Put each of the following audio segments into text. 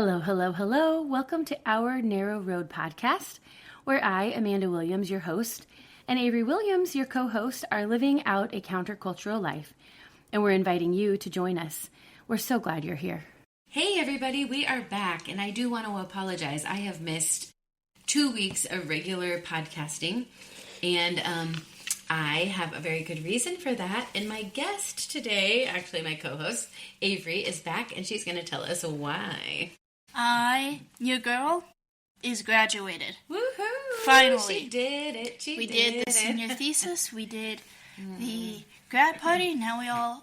Hello, hello, hello. Welcome to Our Narrow Road podcast, where I, Amanda Williams, your host, and Avery Williams, your co-host, are living out a countercultural life, and we're inviting you to join us. We're so glad you're here. Hey everybody, we are back, and I do want to apologize. I have missed 2 weeks of regular podcasting, and I have a very good reason for that. And my guest today, actually my co-host, Avery, is back, and she's going to tell us why. Your girl, is graduated. Woohoo! Finally. She did it. We did the senior thesis. We did the grad party. Now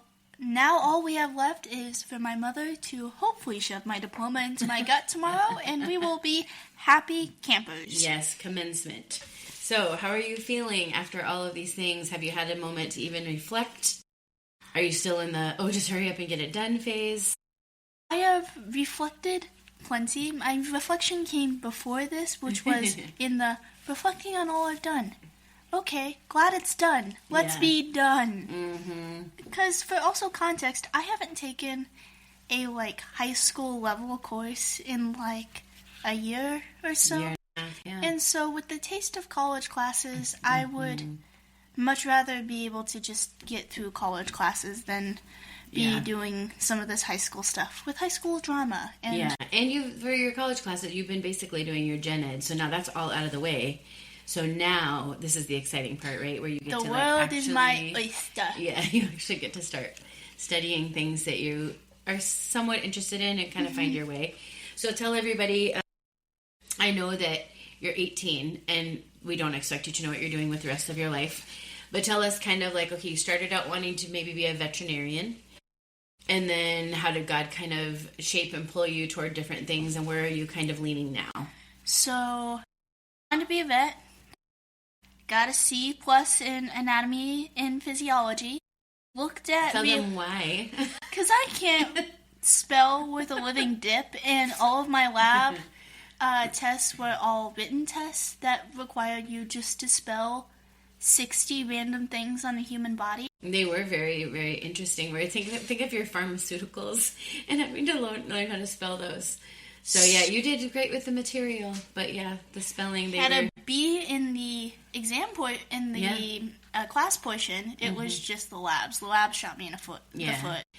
all we have left is for my mother to hopefully shove my diploma into my gut tomorrow, and we will be happy campers. Yes, commencement. So, how are you feeling after all of these things? Have you had a moment to even reflect? Are you still in the, just hurry up and get it done phase? I have reflected plenty. My reflection came before this, which was in the reflecting on all I've done. Okay, glad it's done. Let's be done. Mm-hmm. Because for also context, I haven't taken a high school level course in a year or so. Year and a half, yeah. And so with the taste of college classes, I would much rather be able to just get through college classes than be doing some of this high school stuff with high school drama. And for your college classes, you've been basically doing your gen ed, so now that's all out of the way. So now, this is the exciting part, right? Where you get the world is my oyster. Yeah, you actually get to start studying things that you are somewhat interested in and kind of find your way. So tell everybody, I know that you're 18, and we don't expect you to know what you're doing with the rest of your life. But tell us kind of okay, you started out wanting to maybe be a veterinarian. And then how did God kind of shape and pull you toward different things, and where are you kind of leaning now? So, I wanted to be a vet. Got a C+ in anatomy and physiology. Looked at Tell them why. Because I can't spell with a living dip, and all of my lab tests were all written tests that required you just to spell 60 random things on the human body. They were very, very interesting. Where think of your pharmaceuticals and having to learn how to spell those. So yeah, you did great with the material, but yeah, the spelling. They had a B in the exam class portion. It was just the labs. The labs shot me in the foot.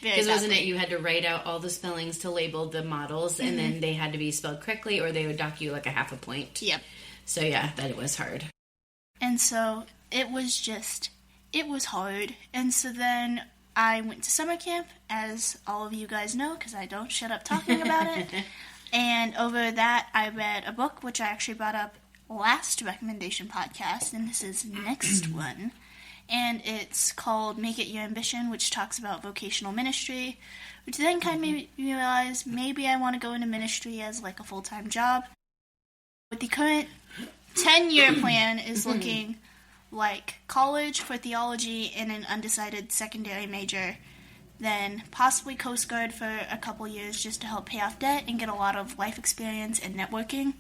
Because wasn't it you had to write out all the spellings to label the models, and then they had to be spelled correctly, or they would dock you a half a point. Yep. So yeah, that it was hard. And so it was hard. And so then I went to summer camp, as all of you guys know, because I don't shut up talking about it. And over that, I read a book, which I actually brought up last recommendation podcast, and this is next one. And it's called Make It Your Ambition, which talks about vocational ministry, which then kind of made me realize maybe I want to go into ministry as a full-time job. But the current 10-year plan is looking like college for theology and an undecided secondary major, then possibly Coast Guard for a couple years just to help pay off debt and get a lot of life experience and networking,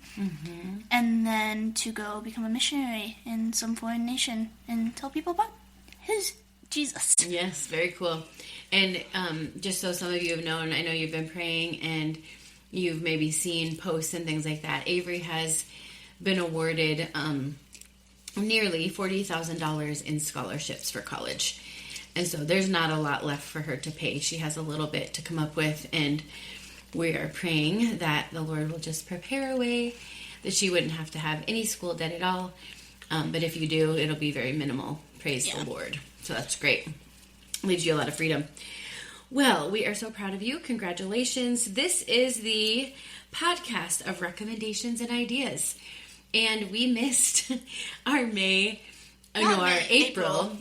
and then to go become a missionary in some foreign nation and tell people about his Jesus. Yes, very cool. And just so some of you have known, I know you've been praying and you've maybe seen posts and things like that. Avery has been awarded nearly $40,000 in scholarships for college. And so there's not a lot left for her to pay. She has a little bit to come up with, and we are praying that the Lord will just prepare a way that she wouldn't have to have any school debt at all. But if you do, it'll be very minimal. Praise the Lord. So that's great. Leaves you a lot of freedom. Well, we are so proud of you. Congratulations. This is the podcast of recommendations and ideas. And we missed our April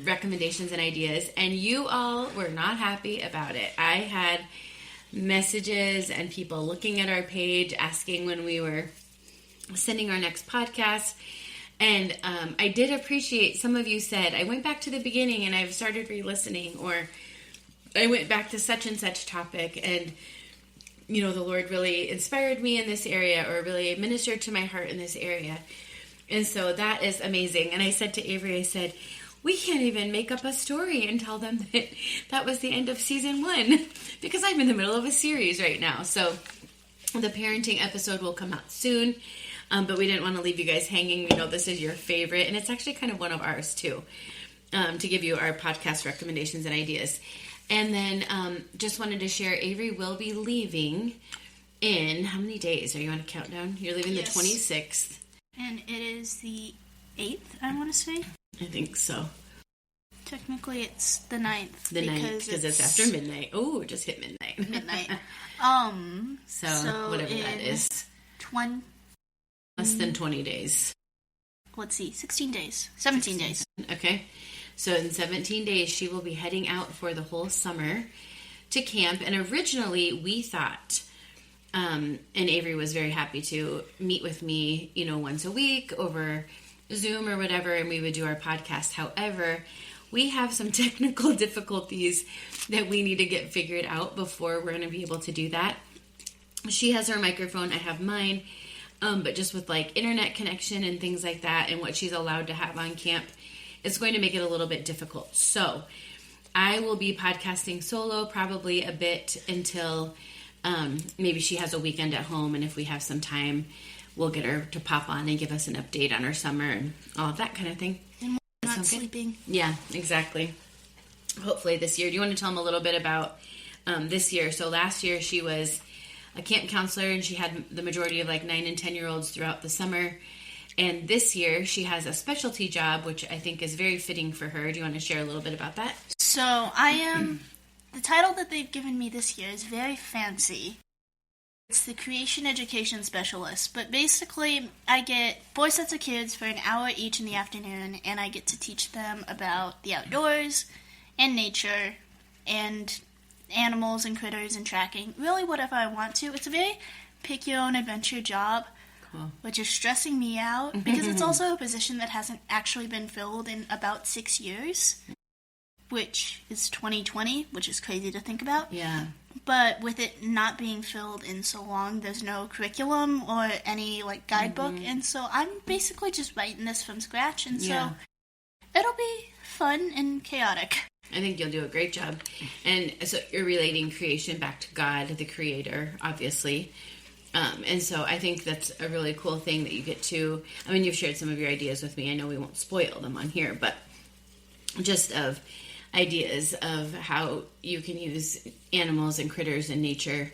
recommendations and ideas, and you all were not happy about it. I had messages and people looking at our page asking when we were sending our next podcast, and I did appreciate some of you said, I went back to the beginning and I've started re-listening, or I went back to such and such topic, and the Lord really inspired me in this area, or really ministered to my heart in this area. And so that is amazing. And I said to Avery, I said, we can't even make up a story and tell them that that was the end of season 1, because I'm in the middle of a series right now. So The parenting episode will come out soon, but we didn't want to leave you guys hanging. We know this is your favorite, and it's actually kind of one of ours too, to give you our podcast recommendations and ideas. And then just wanted to share, Avery will be leaving in, how many days? Are you on a countdown? You're leaving the 26th. And it is the 8th, I want to say. I think so. Technically, it's the 9th. The 9th, because it's after midnight. Oh, it just hit midnight. Midnight. So whatever that is. Less than 20 days. Let's see, 16 days. 17 days. Okay. So in 17 days, she will be heading out for the whole summer to camp. And originally, we thought, and Avery was very happy to meet with me, once a week over Zoom or whatever, and we would do our podcast. However, we have some technical difficulties that we need to get figured out before we're going to be able to do that. She has her microphone, I have mine, but just with like internet connection and things like that and what she's allowed to have on camp, it's going to make it a little bit difficult. So I will be podcasting solo probably a bit until maybe she has a weekend at home, and if we have some time, we'll get her to pop on and give us an update on her summer and all of that kind of thing. Not sleeping. Yeah, exactly. Hopefully this year. Do you want to tell them a little bit about this year? So last year she was a camp counselor, and she had the majority of like 9 and 10-year-olds throughout the summer. And this year she has a specialty job, which I think is very fitting for her. Do you want to share a little bit about that? So I am, the title that they've given me this year is very fancy. It's the Creation Education Specialist, but basically I get 4 sets of kids for an hour each in the afternoon, and I get to teach them about the outdoors and nature and animals and critters and tracking, really whatever I want to. It's a very pick-your-own-adventure job, Cool. which is stressing me out because it's also a position that hasn't actually been filled in about 6 years, which is 2020, which is crazy to think about. Yeah. But with it not being filled in so long, there's no curriculum or any like guidebook, and so I'm basically just writing this from scratch, and so it'll be fun and chaotic. I think you'll do a great job. And so you're relating creation back to God, the creator, obviously. And so I think that's a really cool thing that you get to, I mean, you've shared some of your ideas with me. I know we won't spoil them on here, but just of ideas of how you can use animals and critters and nature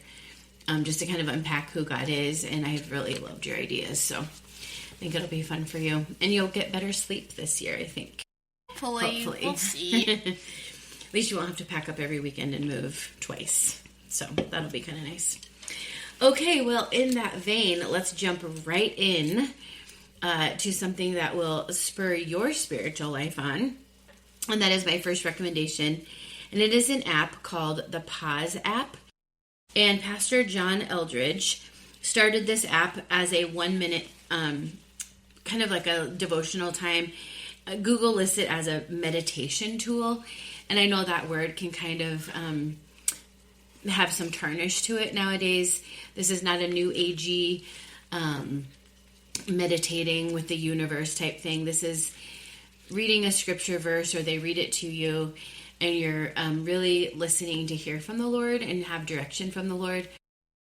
just to kind of unpack who God is. And I've really loved your ideas. So I think it'll be fun for you. And you'll get better sleep this year, I think. Hopefully. We'll see. At least you won't have to pack up every weekend and move twice. So that'll be kind of nice. Okay, well, in that vein, let's jump right in to something that will spur your spiritual life on. And that is my first recommendation. And it is an app called the Pause app. And Pastor John Eldredge started this app as a 1-minute, kind of like a devotional time. Google lists it as a meditation tool. And I know that word can kind of have some tarnish to it nowadays. This is not a new agey meditating with the universe type thing. This is reading a scripture verse, or they read it to you, and you're really listening to hear from the Lord and have direction from the Lord.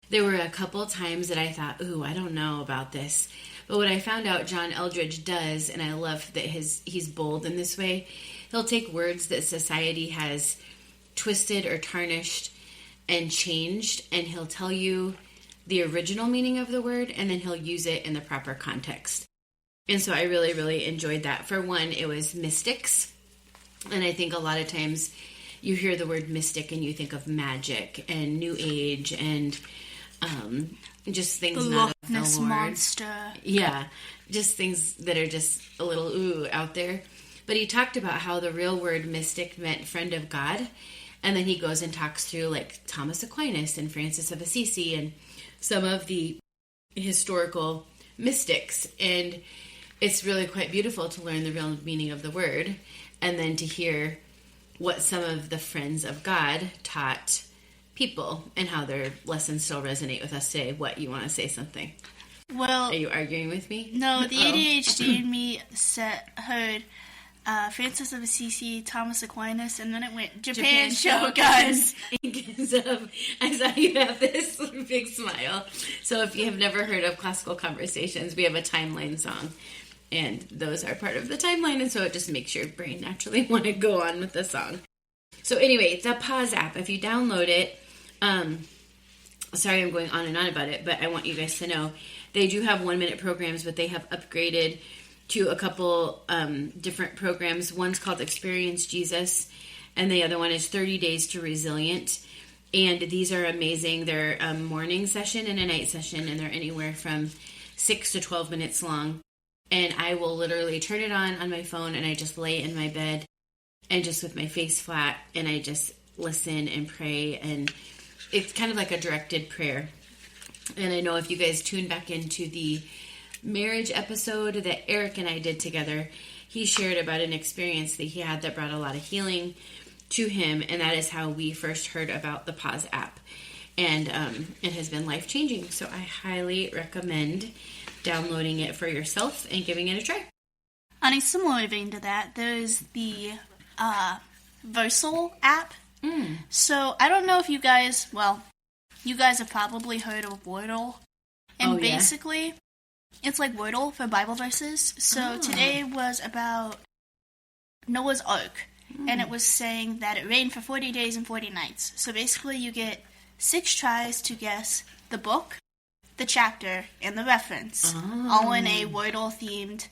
There were a couple times that I thought, ooh, I don't know about this. But what I found out John Eldredge does, and I love that he's bold in this way, he'll take words that society has twisted or tarnished and changed, and he'll tell you the original meaning of the word, and then he'll use it in the proper context. And so I really, really enjoyed that. For one, it was mystics. And I think a lot of times you hear the word mystic and you think of magic and New Age and just things The not Loch of the Ness Lord. Monster. Yeah, just things that are just a little ooh out there. But he talked about how the real word mystic meant friend of God. And then he goes and talks through like Thomas Aquinas and Francis of Assisi and some of the historical mystics. And it's really quite beautiful to learn the real meaning of the word, and then to hear what some of the friends of God taught people and how their lessons still resonate with us today. What, you want to say something? Well, Are you arguing with me? no, the ADHD in me heard Francis of Assisi, Thomas Aquinas, and then it went Japan Shoguns. Because I saw you have this big smile. So if you have never heard of Classical Conversations, we have a timeline song. And those are part of the timeline, and so it just makes your brain naturally want to go on with the song. So anyway, the Pause app, if you download it, sorry I'm going on and on about it, but I want you guys to know, they do have 1-minute programs, but they have upgraded to a couple different programs. One's called Experience Jesus, and the other one is 30 Days to Resilient. And these are amazing. They're a morning session and a night session, and they're anywhere from 6 to 12 minutes long. And I will literally turn it on my phone, and I just lay in my bed and just with my face flat, and I just listen and pray. And it's kind of like a directed prayer. And I know if you guys tune back into the marriage episode that Eric and I did together, he shared about an experience that he had that brought a lot of healing to him, and that is how we first heard about the Pause app. And it has been life-changing, so I highly recommend downloading it for yourself and giving it a try. On a similar vein to that, there's the Versal app. So I don't know if you guys have probably heard of Wordle. And basically, it's like Wordle for Bible verses. So today was about Noah's Ark. And it was saying that it rained for 40 days and 40 nights. So basically you get 6 tries to guess the book, the chapter, and the reference. All in a Wordle-themed,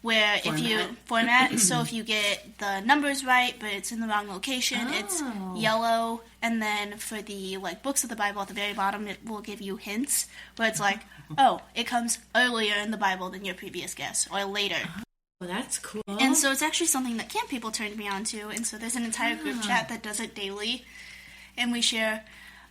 where if you format, so if you get the numbers right, but it's in the wrong location, it's yellow. And then for the books of the Bible at the very bottom, it will give you hints where it's like, oh, it comes earlier in the Bible than your previous guess, or later. Well, that's cool. And so it's actually something that camp people turned me on to. And so there's an entire group chat that does it daily, and we share.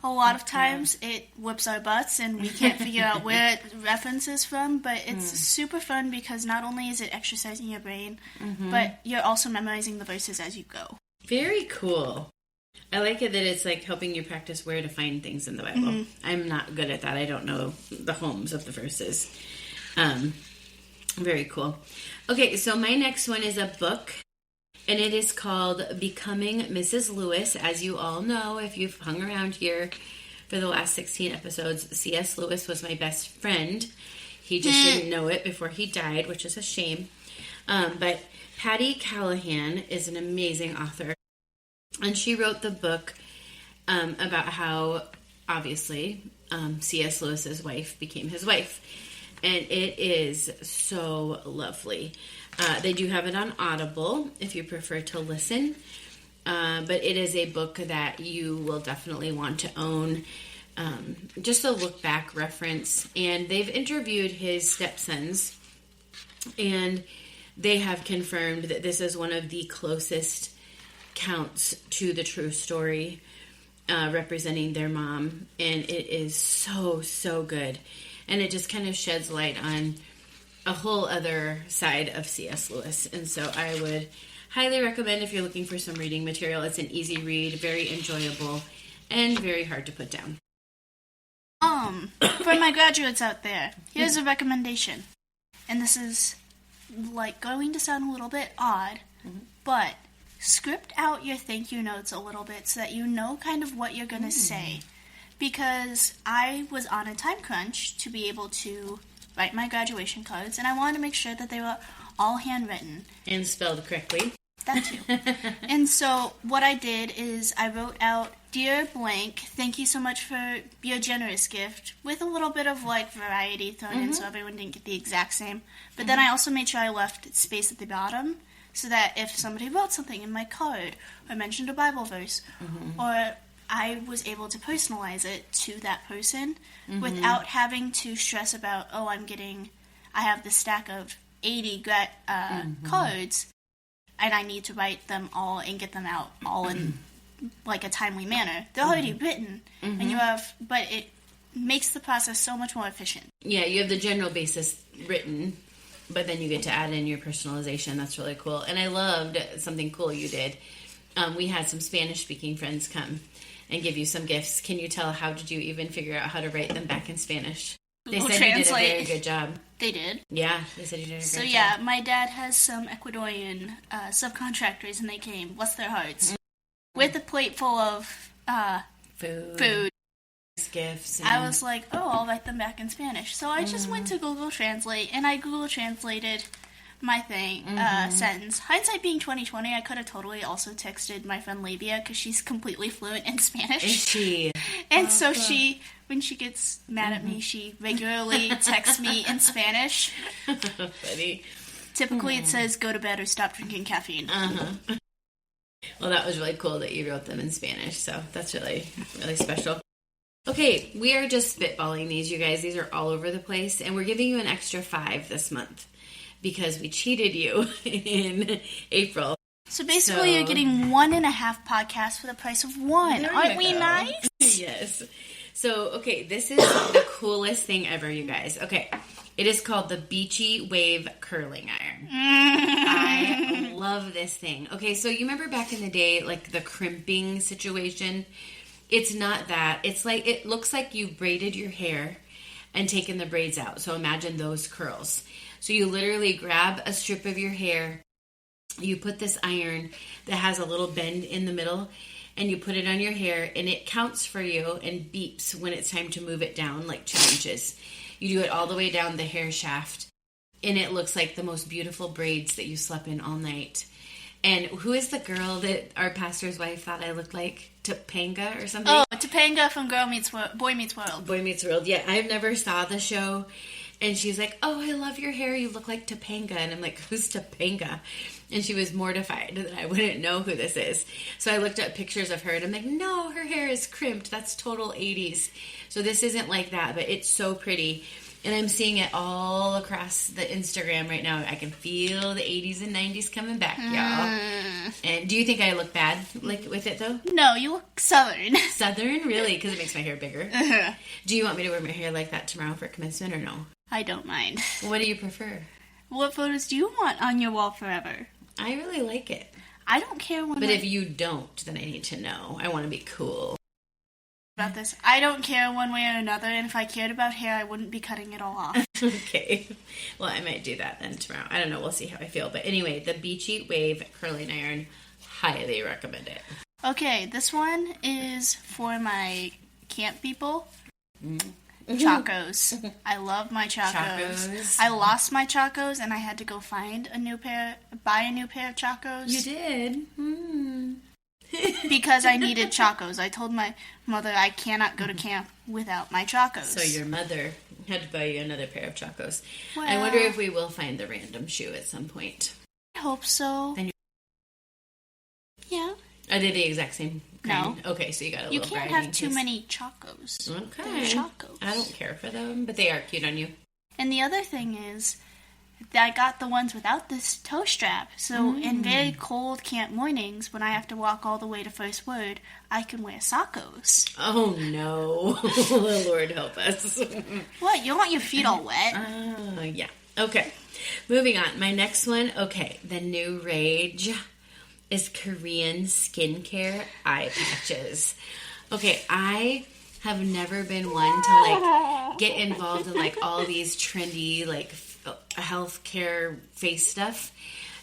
A lot of times it whips our butts and we can't figure out where it references from, but it's super fun because not only is it exercising your brain, but you're also memorizing the verses as you go. Very cool. I like it that it's helping you practice where to find things in the Bible. I'm not good at that. I don't know the homes of the verses. Very cool. Okay, so my next one is a book. And it is called Becoming Mrs. Lewis. As you all know, if you've hung around here for the last 16 episodes, C.S. Lewis was my best friend. He just didn't know it before he died, which is a shame. But Patty Callahan is an amazing author. And she wrote the book about how, obviously, C.S. Lewis's wife became his wife. And it is so lovely. They do have it on Audible if you prefer to listen. But it is a book that you will definitely want to own. Just a look back reference. And they've interviewed his stepsons. And they have confirmed that this is one of the closest counts to the true story representing their mom. And it is so, so good. And it just kind of sheds light on a whole other side of C.S. Lewis. And so I would highly recommend if you're looking for some reading material. It's an easy read, very enjoyable, and very hard to put down. For my graduates out there, here's a recommendation. And this is going to sound a little bit odd, but script out your thank you notes a little bit so that you know kind of what you're going to say. Because I was on a time crunch to be able to write my graduation cards, and I wanted to make sure that they were all handwritten. And spelled correctly. That too. And so what I did is I wrote out, Dear blank, thank you so much for your generous gift, with a little bit of variety thrown in so everyone didn't get the exact same. But then I also made sure I left space at the bottom so that if somebody wrote something in my card or mentioned a Bible verse or I was able to personalize it to that person without having to stress about, I have this stack of 80 cards, and I need to write them all and get them out all in a timely manner. They're already written, and but it makes the process so much more efficient. Yeah, you have the general basis written, but then you get to add in your personalization. That's really cool. And I loved something cool you did. We had some Spanish-speaking friends come and give you some gifts. Can you tell how did you even figure out how to write them back in Spanish? They Google said you did a Translate. very good job. They did. Yeah, they said you did a great So job. yeah, my dad has some Ecuadorian subcontractors, and they came, bless their hearts, with a plate full of food. Gifts. And... I was like, oh, I'll write them back in Spanish. So I just went to Google Translate, and I Google Translated my sentence. Hindsight being 2020, I could have totally also texted my friend Labia, because she's completely fluent in Spanish. Is she? And so she, when she gets mad at me, she regularly texts me in Spanish. Funny. Typically it says, go to bed or stop drinking caffeine. Well, that was really cool that you wrote them in Spanish, so that's really, really special. Okay, we are just spitballing these, you guys. These are all over the place, and we're giving you an extra 5 this month because we cheated you in April. So basically you're getting 1.5 podcasts for the price of 1. Aren't we nice? Yes. So, okay, this is the coolest thing ever, you guys. Okay, it is called the Beachy Wave Curling Iron. I love this thing. Okay, so you remember back in the day, like the crimping situation? It's not that. It's like, it looks like you braided your hair and taken the braids out. So imagine those curls. So you literally grab a strip of your hair, you put this iron that has a little bend in the middle, and you put it on your hair, and it counts for you and beeps when it's time to move it down like 2 inches. You do it all the way down the hair shaft, and it looks like the most beautiful braids that you slept in all night. And who is the girl that our pastor's wife thought I looked like? Topanga or something? Oh, Topanga from Boy Meets World. Boy Meets World. Yeah, I've never saw the show. And she's like, oh, I love your hair. You look like Topanga. And I'm like, who's Topanga? And she was mortified that I wouldn't know who this is. So I looked up pictures of her, and I'm like, no, her hair is crimped. That's total 80s. So this isn't like that, but it's so pretty. And I'm seeing it all across the Instagram right now. I can feel the 80s and 90s coming back, y'all. And do you think I look bad like with it, though? No, you look Southern. Southern? Really? Because it makes my hair bigger. Do you want me to wear my hair like that tomorrow for commencement or no? I don't mind. What do you prefer? What photos do you want on your wall forever? I really like it. I don't care when. But if you don't, then I need to know. I want to be cool. About this, I don't care one way or another, and if I cared about hair, I wouldn't be cutting it all off. Okay. Well, I might do that then tomorrow. I don't know. We'll see how I feel. But anyway, the Beachy Wave Curling Iron, highly recommend it. Okay, this one is for my camp people. Chacos. I love my Chacos. I lost my Chacos, and I had to go buy a new pair of Chacos. You did? Because I needed Chacos. I told my mother I cannot go to camp without my Chacos. So your mother had to buy you another pair of Chacos. Well, I wonder if we will find the random shoe at some point. I hope so. Yeah. Are they the exact same kind? No. Okay, so you got a little You can't variety have too many Chacos. Okay. They're Chacos. I don't care for them, but they are cute on you. And the other thing is, I got the ones without this toe strap. So in very cold camp mornings, when I have to walk all the way to First Word, I can wear Sockos. Oh, no. Lord help us. What? You don't want your feet all wet? Yeah. Okay. Moving on. My next one. Okay. The new rage is Korean skincare eye patches. Okay. I have never been one to, like, get involved in, like, all these trendy, like, healthcare face stuff.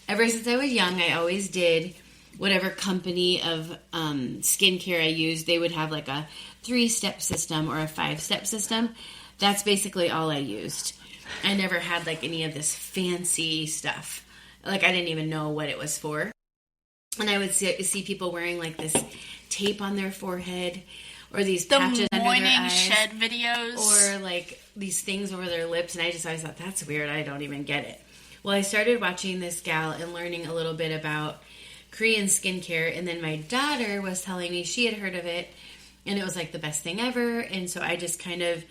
Ever since I was young, I always did whatever company of skincare I used. They would have like a 3-step system or a 5-step system. That's basically all I used. I never had like any of this fancy stuff. Like I didn't even know what it was for. And I would see people wearing like this tape on their forehead, or these patches under their eyes. The morning shed videos. Or like these things over their lips. And I just always thought, that's weird. I don't even get it. Well, I started watching this gal and learning a little bit about Korean skincare. And then my daughter was telling me she had heard of it. And it was like the best thing ever. And so I just kind of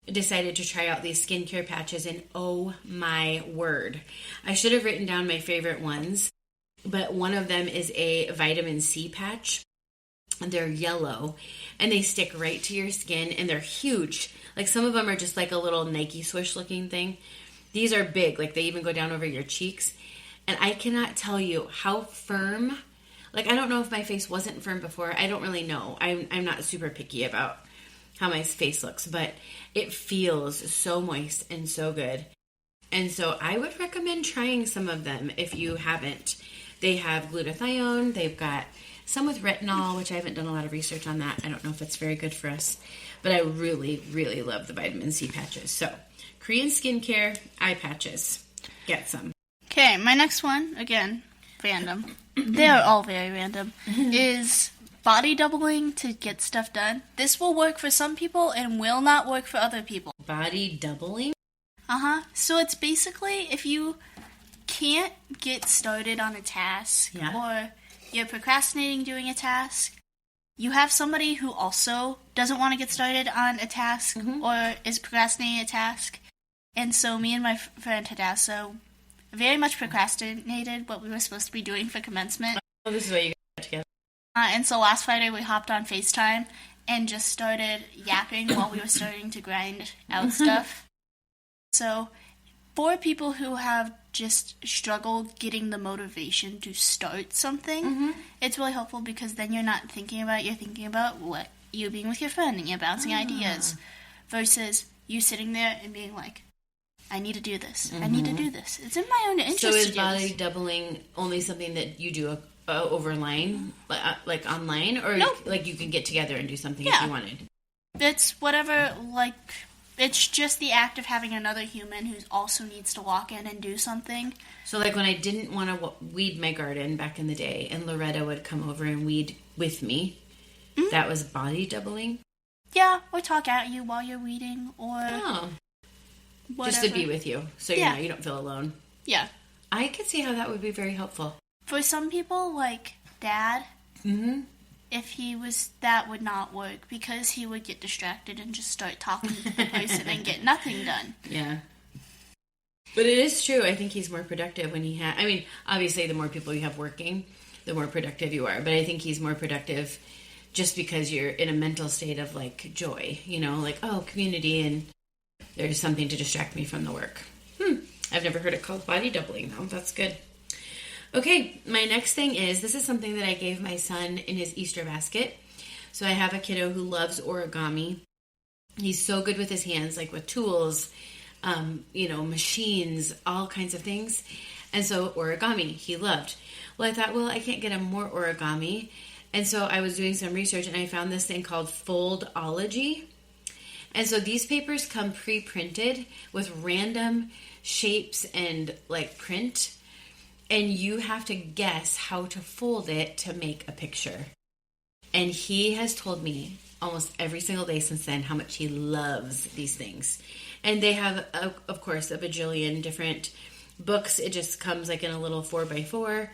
decided to try out these skincare patches. And oh my word. I should have written down my favorite ones. But one of them is a vitamin C patch. And they're yellow. And they stick right to your skin. And they're huge. Like some of them are just like a little Nike swoosh looking thing. These are big. Like they even go down over your cheeks. And I cannot tell you how firm. Like I don't know if my face wasn't firm before. I don't really know. I'm not super picky about how my face looks, but it feels so moist and so good. And so I would recommend trying some of them if you haven't. They have glutathione. They've got some with retinol, which I haven't done a lot of research on that. I don't know if it's very good for us, but I really, really love the vitamin C patches. So Korean skincare, eye patches. Get some. Okay, my next one, again, random. They're all very random, is body doubling to get stuff done. This will work for some people and will not work for other people. Body doubling? So it's basically if you can't get started on a task or you're procrastinating doing a task, you have somebody who also doesn't want to get started on a task or is procrastinating a task. And so me and my friend Hadassah very much procrastinated what we were supposed to be doing for commencement. Oh, this is what you got together. And so last Friday we hopped on FaceTime and just started yapping while we were starting to grind out stuff. So for people who have just struggled getting the motivation to start something, it's really helpful because then you're not thinking about it, you're thinking about what you being with your friend and you're bouncing ideas versus you sitting there and being like, I need to do this. I need to do this. It's in my own interest. So is to do body this. doubling only something that you do over line, like online, or Nope. like you can get together and do something if you wanted? It's whatever, like, it's just the act of having another human who also needs to walk in and do something. So like when I didn't want to weed my garden back in the day and Loretta would come over and weed with me, that was body doubling? Yeah, or talk at you while you're weeding, or whatever. Just to be with you, so you know you don't feel alone. Yeah. I could see how that would be very helpful. For some people, like Dad, if he was, that would not work because he would get distracted and just start talking to the person and get nothing done. Yeah. But it is true. I think he's more productive when he I mean, obviously the more people you have working, the more productive you are. But I think he's more productive just because you're in a mental state of like joy, you know, like, oh, community, and there's something to distract me from the work. I've never heard it called body doubling though. That's good. Okay, my next thing is, this is something that I gave my son in his Easter basket. So I have a kiddo who loves origami. He's so good with his hands, like with tools, machines, all kinds of things. And so origami, he loved. Well, I thought, well, I can't get him more origami. And so I was doing some research and I found this thing called Foldology. And so these papers come pre-printed with random shapes and like print. And you have to guess how to fold it to make a picture. And he has told me almost every single day since then how much he loves these things. And they have, of course, a bajillion different books. It just comes like in a little 4x4.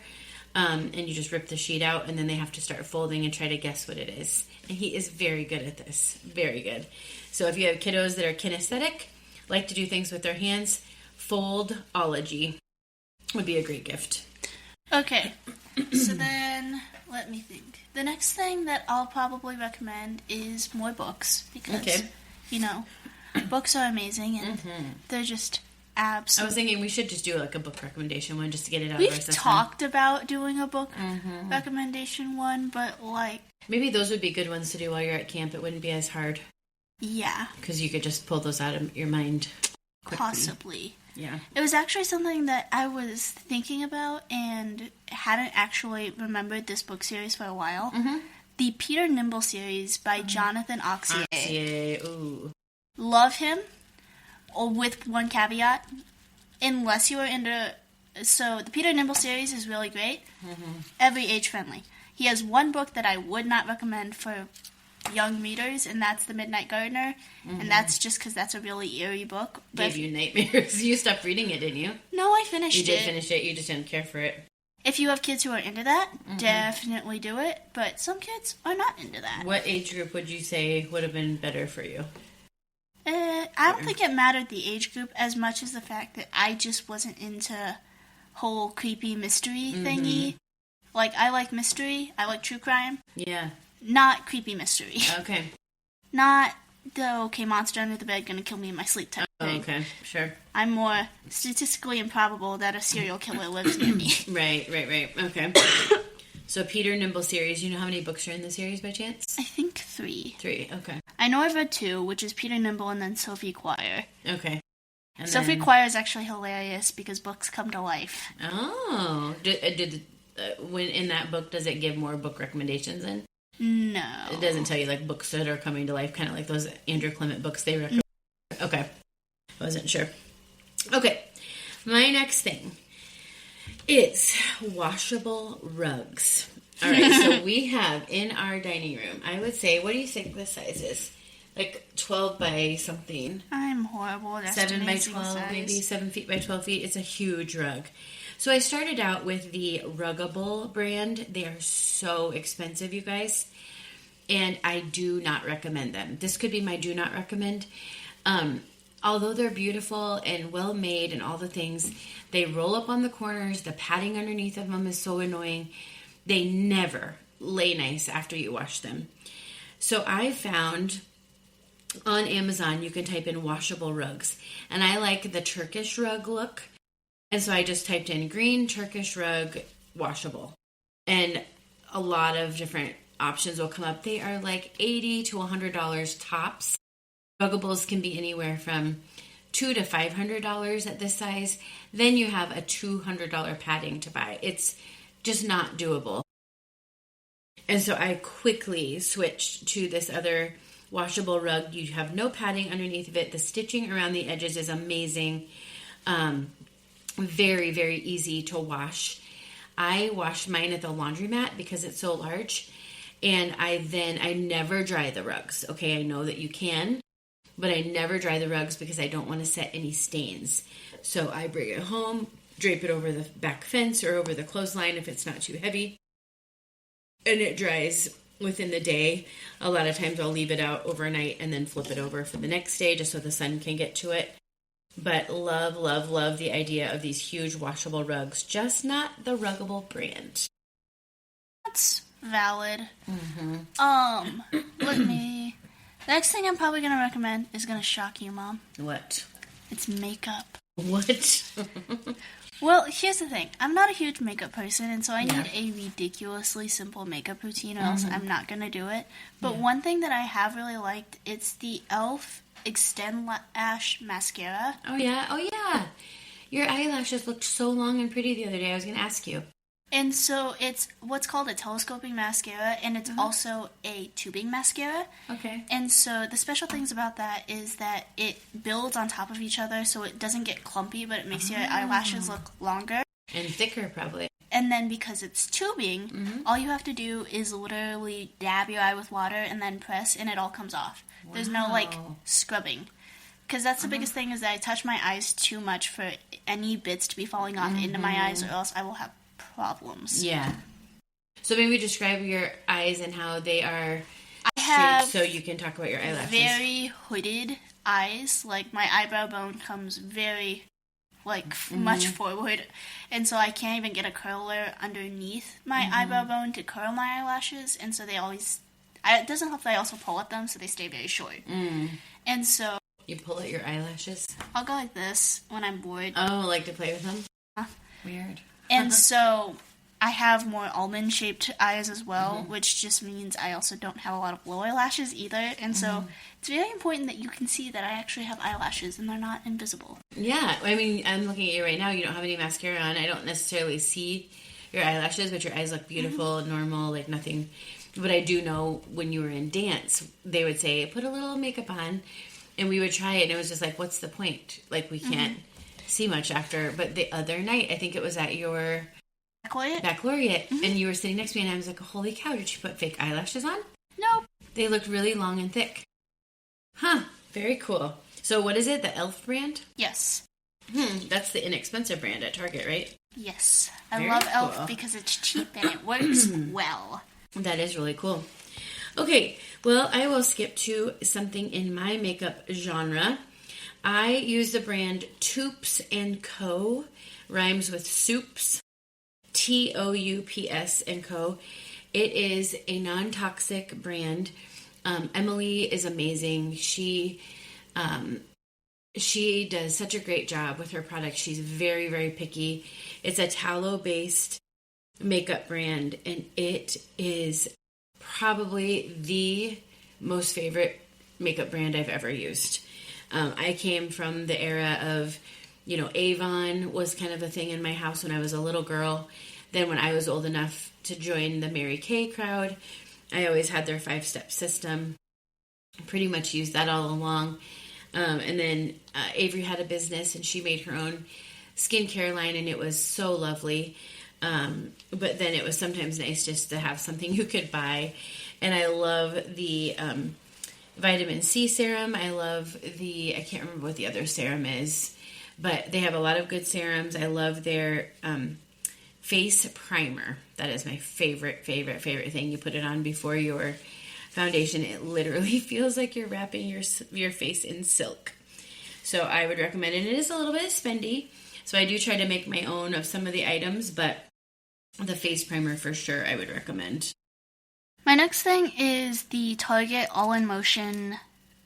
And you just rip the sheet out, and then they have to start folding and try to guess what it is. And he is very good at this. Very good. So if you have kiddos that are kinesthetic, like to do things with their hands, Foldology would be a great gift. Okay, so then, let me think. The next thing that I'll probably recommend is more books, because, books are amazing, and they're just absolutely... I was thinking we should just do like a book recommendation one, just to get it out We've of our system. talked about doing a book recommendation one, but like... Maybe those would be good ones to do while you're at camp. It wouldn't be as hard. Yeah. Because you could just pull those out of your mind quickly. Possibly. Yeah. It was actually something that I was thinking about and hadn't actually remembered this book series for a while. The Peter Nimble series by Jonathan Auxier. Auxier, ooh. Love him, or with one caveat, unless you are into... So, the Peter Nimble series is really great. Every age friendly. He has one book that I would not recommend for young readers, and that's The Midnight Gardener, and that's just because that's a really eerie book. But Gave you nightmares. You stopped reading it, didn't you? No, I finished it. You did finish it, you just didn't care for it. If you have kids who are into that, definitely do it, but some kids are not into that. What age group would you say would have been better for you? I don't think it mattered the age group as much as the fact that I just wasn't into whole creepy mystery thingy. Like, I like mystery, I like true crime. Yeah. Not creepy mystery. Okay. Not the, okay, monster under the bed gonna kill me in my sleep type thing. Okay, sure. I'm more statistically improbable that a serial killer lives near me. Right. Okay. So Peter Nimble series, you know how many books are in the series by chance? I think 3. 3, okay. I know I've read 2, which is Peter Nimble and then Sophie Choir. Okay. And Sophie Choir is actually hilarious because books come to life. Oh. When in that book, does it give more book recommendations in? No. It doesn't tell you like books that are coming to life, kind of like those Andrew Clement books they recommend. Okay. I wasn't sure. Okay. My next thing is washable rugs. All right, so we have in our dining room, I would say, what do you think the size is? Like 12 by something. I'm horrible at 7 by estimating 12, size. maybe 7 feet by 12 feet. It's a huge rug. So I started out with the Ruggable brand. They are so expensive, you guys. And I do not recommend them. This could be my do not recommend. Although they're beautiful and well made and all the things, they roll up on the corners. The padding underneath of them is so annoying. They never lay nice after you wash them. So I found on Amazon, you can type in washable rugs. And I like the Turkish rug look. And so I just typed in green Turkish rug washable. And a lot of different options will come up. They are like $80 to $100 tops. Ruggables can be anywhere from $200 to $500 at this size. Then you have a $200 padding to buy. It's just not doable. And so I quickly switched to this other washable rug. You have no padding underneath of it. The stitching around the edges is amazing. Very, very easy to wash. I washed mine at the laundromat because it's so large. And I never dry the rugs. Okay, I know that you can, but I never dry the rugs because I don't want to set any stains. So I bring it home, drape it over the back fence or over the clothesline if it's not too heavy. And it dries within the day. A lot of times I'll leave it out overnight and then flip it over for the next day just so the sun can get to it. But love, love, love the idea of these huge washable rugs. Just not the Ruggable brand. That's valid. Mm-hmm. The next thing I'm probably going to recommend is going to shock you, Mom. What? It's makeup. What? Well, here's the thing. I'm not a huge makeup person, and so I need a ridiculously simple makeup routine, or else I'm not going to do it. But one thing that I have really liked, it's the e.l.f. Extend Lash Mascara. Oh, yeah. Your eyelashes looked so long and pretty the other day. I was going to ask you. And so it's what's called a telescoping mascara, and it's also a tubing mascara. Okay. And so the special things about that is that it builds on top of each other, so it doesn't get clumpy, but it makes your eyelashes look longer. And thicker, probably. And then because it's tubing, all you have to do is literally dab your eye with water and then press, and it all comes off. Wow. There's no, scrubbing. Because that's the biggest thing is that I touch my eyes too much for any bits to be falling off into my eyes, or else I will have problems. Yeah. So maybe describe your eyes and how they are have so you can talk about your eyelashes. Very hooded eyes. Like, my eyebrow bone comes very, much forward. And so I can't even get a curler underneath my eyebrow bone to curl my eyelashes. And so they always... it doesn't help that I also pull at them, so they stay very short. And so... You pull at your eyelashes? I'll go like this when I'm bored. Oh, like to play with them? Weird. And so I have more almond-shaped eyes as well, which just means I also don't have a lot of lower lashes either. And so it's very important that you can see that I actually have eyelashes and they're not invisible. Yeah. I mean, I'm looking at you right now. You don't have any mascara on. I don't necessarily see your eyelashes, but your eyes look beautiful, normal, like nothing. But I do know when you were in dance, they would say, put a little makeup on. And we would try it, and it was just like, what's the point? Like, we can't see much after. But the other night, I think it was at your baccalaureate, and you were sitting next to me, and I was like, holy cow, did you put fake eyelashes on? Nope. They looked really long and thick. Huh, very cool. So what is it, the e.l.f. brand? Yes. That's the inexpensive brand at Target, right? Yes. I Very love cool. e.l.f. because it's cheap and it works well. That is really cool. Okay, well, I will skip to something in my makeup genre. I use the brand Toups & Co. Rhymes with soups. Toups & Co. It is a non-toxic brand. Emily is amazing. She does such a great job with her product. She's very, very picky. It's a tallow-based makeup brand, and it is probably the most favorite makeup brand I've ever used. I came from the era of, Avon was kind of a thing in my house when I was a little girl. Then when I was old enough to join the Mary Kay crowd, I always had their 5-step system. I pretty much used that all along. And then Avery had a business, and she made her own skincare line, and it was so lovely. But then it was sometimes nice just to have something you could buy. And I love the vitamin C serum. I love I can't remember what the other serum is, but they have a lot of good serums. I love their face primer. That is my favorite thing. You put it on before your foundation. It literally feels like you're wrapping your face in silk. So I would recommend it. It is a little bit spendy, so I do try to make my own of some of the items, but the face primer for sure I would recommend. My next thing is the Target All-in-Motion,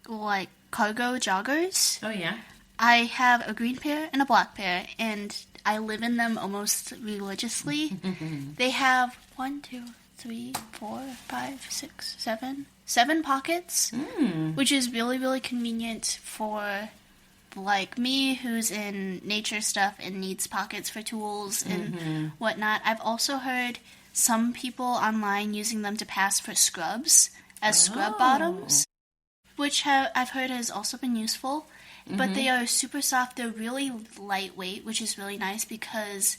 cargo joggers. Oh, yeah? I have a green pair and a black pair, and I live in them almost religiously. They have 7 pockets, which is really, really convenient for me who's in nature stuff and needs pockets for tools and whatnot. I've also heard some people online using them to pass for scrubs as scrub bottoms, which I've heard has also been useful. But they are super soft. They're really lightweight, which is really nice because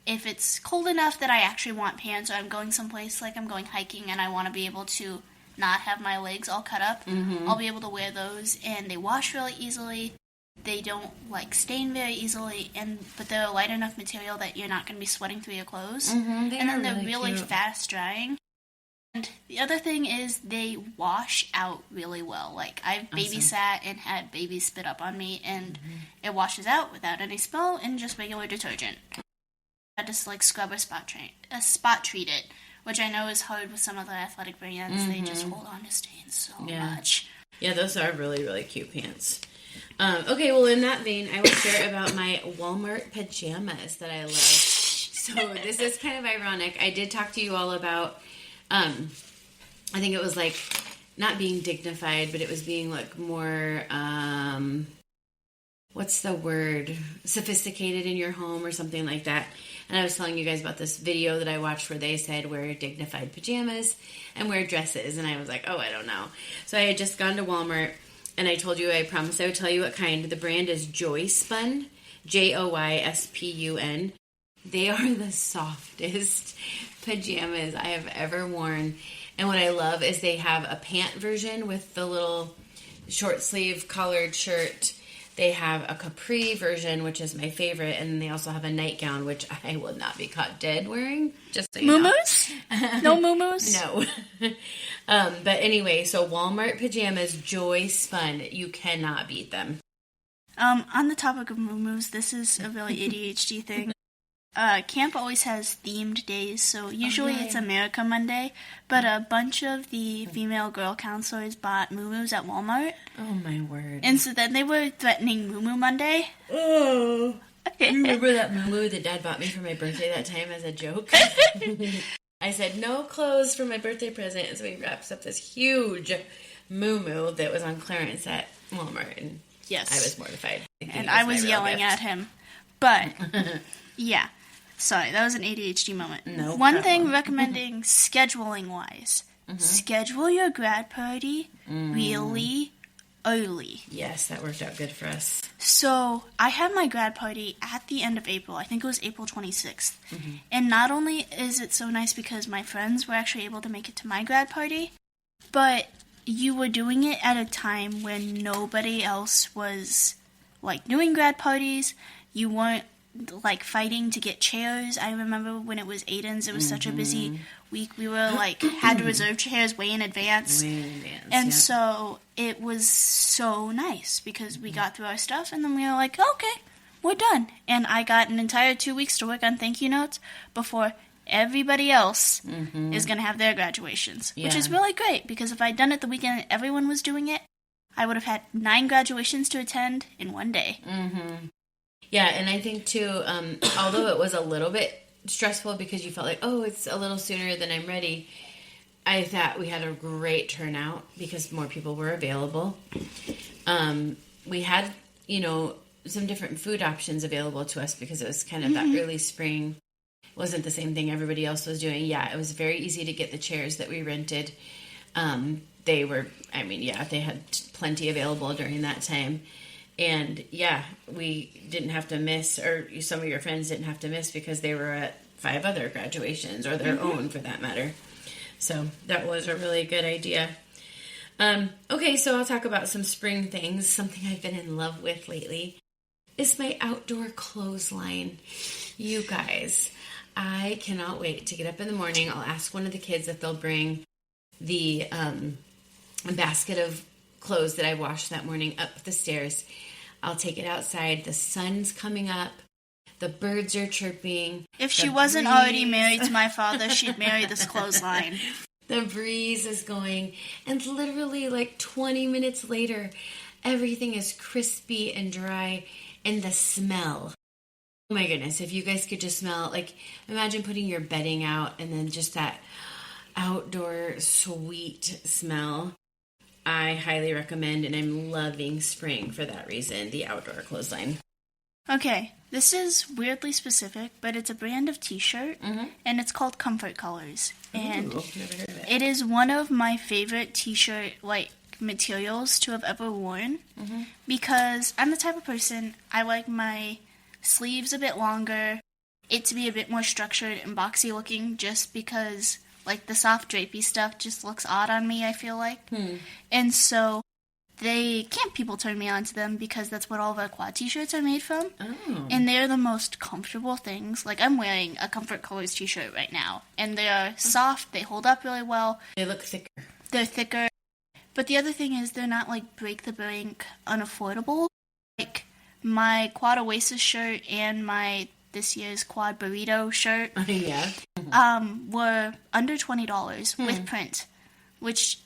if it's cold enough that I actually want pants, or I'm going someplace like I'm going hiking and I want to be able to not have my legs all cut up, I'll be able to wear those, and they wash really easily. They don't stain very easily, but they're a light enough material that you're not going to be sweating through your clothes. And then they're really fast drying. And the other thing is they wash out really well. I've babysat and had babies spit up on me, and it washes out without any smell and just regular detergent. I just scrub or spot treat it, which I know is hard with some other athletic brands. They just hold on to stains so much. Yeah, those are really, really cute pants. Okay, well, in that vein, I will share about my Walmart pajamas that I love. So this is kind of ironic. I did talk to you all about, I think it was not being dignified, but it was being more, what's the word? Sophisticated in your home or something like that. And I was telling you guys about this video that I watched where they said wear dignified pajamas and wear dresses. And I was like, I don't know. So I had just gone to Walmart. And I told you, I promised I would tell you what kind. The brand is Joyspun, Joyspun. They are the softest pajamas I have ever worn. And what I love is they have a pant version with the little short sleeve collared shirt. They have a capri version, which is my favorite. And then they also have a nightgown, which I will not be caught dead wearing. Just so you know. Muumuus? No muumuus? No. But anyway, so Walmart pajamas, Joyspun. You cannot beat them. On the topic of muumuus, this is a really ADHD thing. Camp always has themed days, so usually it's America Monday, but a bunch of the female girl counselors bought muumuus at Walmart. Oh, my word. And so then they were threatening Muumuu Monday. Oh. Remember that muumuu that Dad bought me for my birthday that time as a joke? I said, no clothes for my birthday present, and so he wraps up this huge muumuu that was on clearance at Walmart, and yes, I was mortified. And I was yelling at him. But, yeah. Sorry, that was an ADHD moment. No One problem. thing recommending scheduling-wise. Schedule your grad party really early. Yes, that worked out good for us. So, I had my grad party at the end of April. I think it was April 26th. And not only is it so nice because my friends were actually able to make it to my grad party, but you were doing it at a time when nobody else was, doing grad parties. You weren't, fighting to get chairs. I remember when it was Aiden's, it was such a busy week. We were, had to reserve chairs way in advance. And so it was so nice because we got through our stuff and then we were like, okay, we're done. And I got an entire 2 weeks to work on thank you notes before everybody else is going to have their graduations, which is really great because if I'd done it the weekend and everyone was doing it, I would have had 9 graduations to attend in one day. Yeah, and I think, too, although it was a little bit stressful because you felt like, oh, it's a little sooner than I'm ready, I thought we had a great turnout because more people were available. We had, some different food options available to us because it was kind of that early spring. It wasn't the same thing everybody else was doing. Yeah, it was very easy to get the chairs that we rented. They had plenty available during that time. And yeah, we didn't have to miss, or some of your friends didn't have to miss because they were at 5 other graduations or their own for that matter. So that was a really good idea. Okay, so I'll talk about some spring things. Something I've been in love with lately is my outdoor clothesline. You guys, I cannot wait to get up in the morning. I'll ask one of the kids if they'll bring the basket of clothes that I washed that morning up the stairs. I'll take it outside. The sun's coming up. The birds are chirping. If she wasn't already married to my father, she'd marry this clothesline. The breeze is going, and literally like 20 minutes later, everything is crispy and dry, and the smell. Oh my goodness, if you guys could just smell, like, imagine putting your bedding out and then just that outdoor sweet smell. I highly recommend, and I'm loving spring for that reason, the outdoor clothesline. Okay, this is weirdly specific, but it's a brand of t-shirt, and it's called Comfort Colors. And Ooh, never heard of it. It is one of my favorite t-shirt, materials to have ever worn, because I'm the type of person, I like my sleeves a bit longer, it to be a bit more structured and boxy looking, just because the soft drapey stuff just looks odd on me, I feel like. And so people turn me on to them because that's what all of our quad t-shirts are made from. Oh. And they're the most comfortable things. Like, I'm wearing a Comfort Colors t-shirt right now, and they are soft, they hold up really well. They look thicker. They're thicker. But the other thing is they're not, break the bank unaffordable. Like, my Quad Oasis shirt and my this year's Quad Burrito shirt Yeah. were under $20 with print, which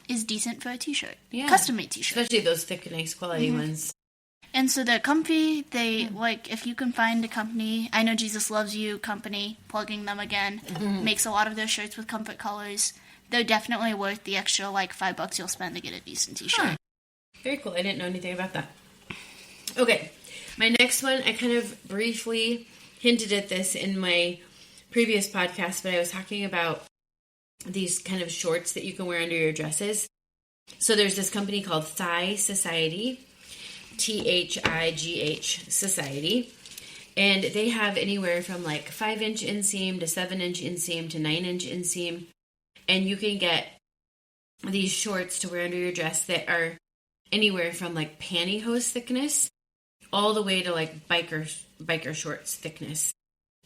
is decent for a t-shirt. Yeah. Custom-made t-shirt. Especially those thick, nice quality ones. And so they're comfy. They, if you can find a company, I know Jesus Loves You company, plugging them again, makes a lot of their shirts with Comfort Colors. They're definitely worth the extra, $5 you'll spend to get a decent t-shirt. Huh. Very cool. I didn't know anything about that. Okay. My next one, I kind of briefly hinted at this in my previous podcast, but I was talking about these kind of shorts that you can wear under your dresses. So there's this company called Thigh Society, THIGH Society, and they have anywhere from 5-inch inseam to 7-inch inseam to 9-inch inseam, and you can get these shorts to wear under your dress that are anywhere from pantyhose thickness all the way to biker shorts thickness.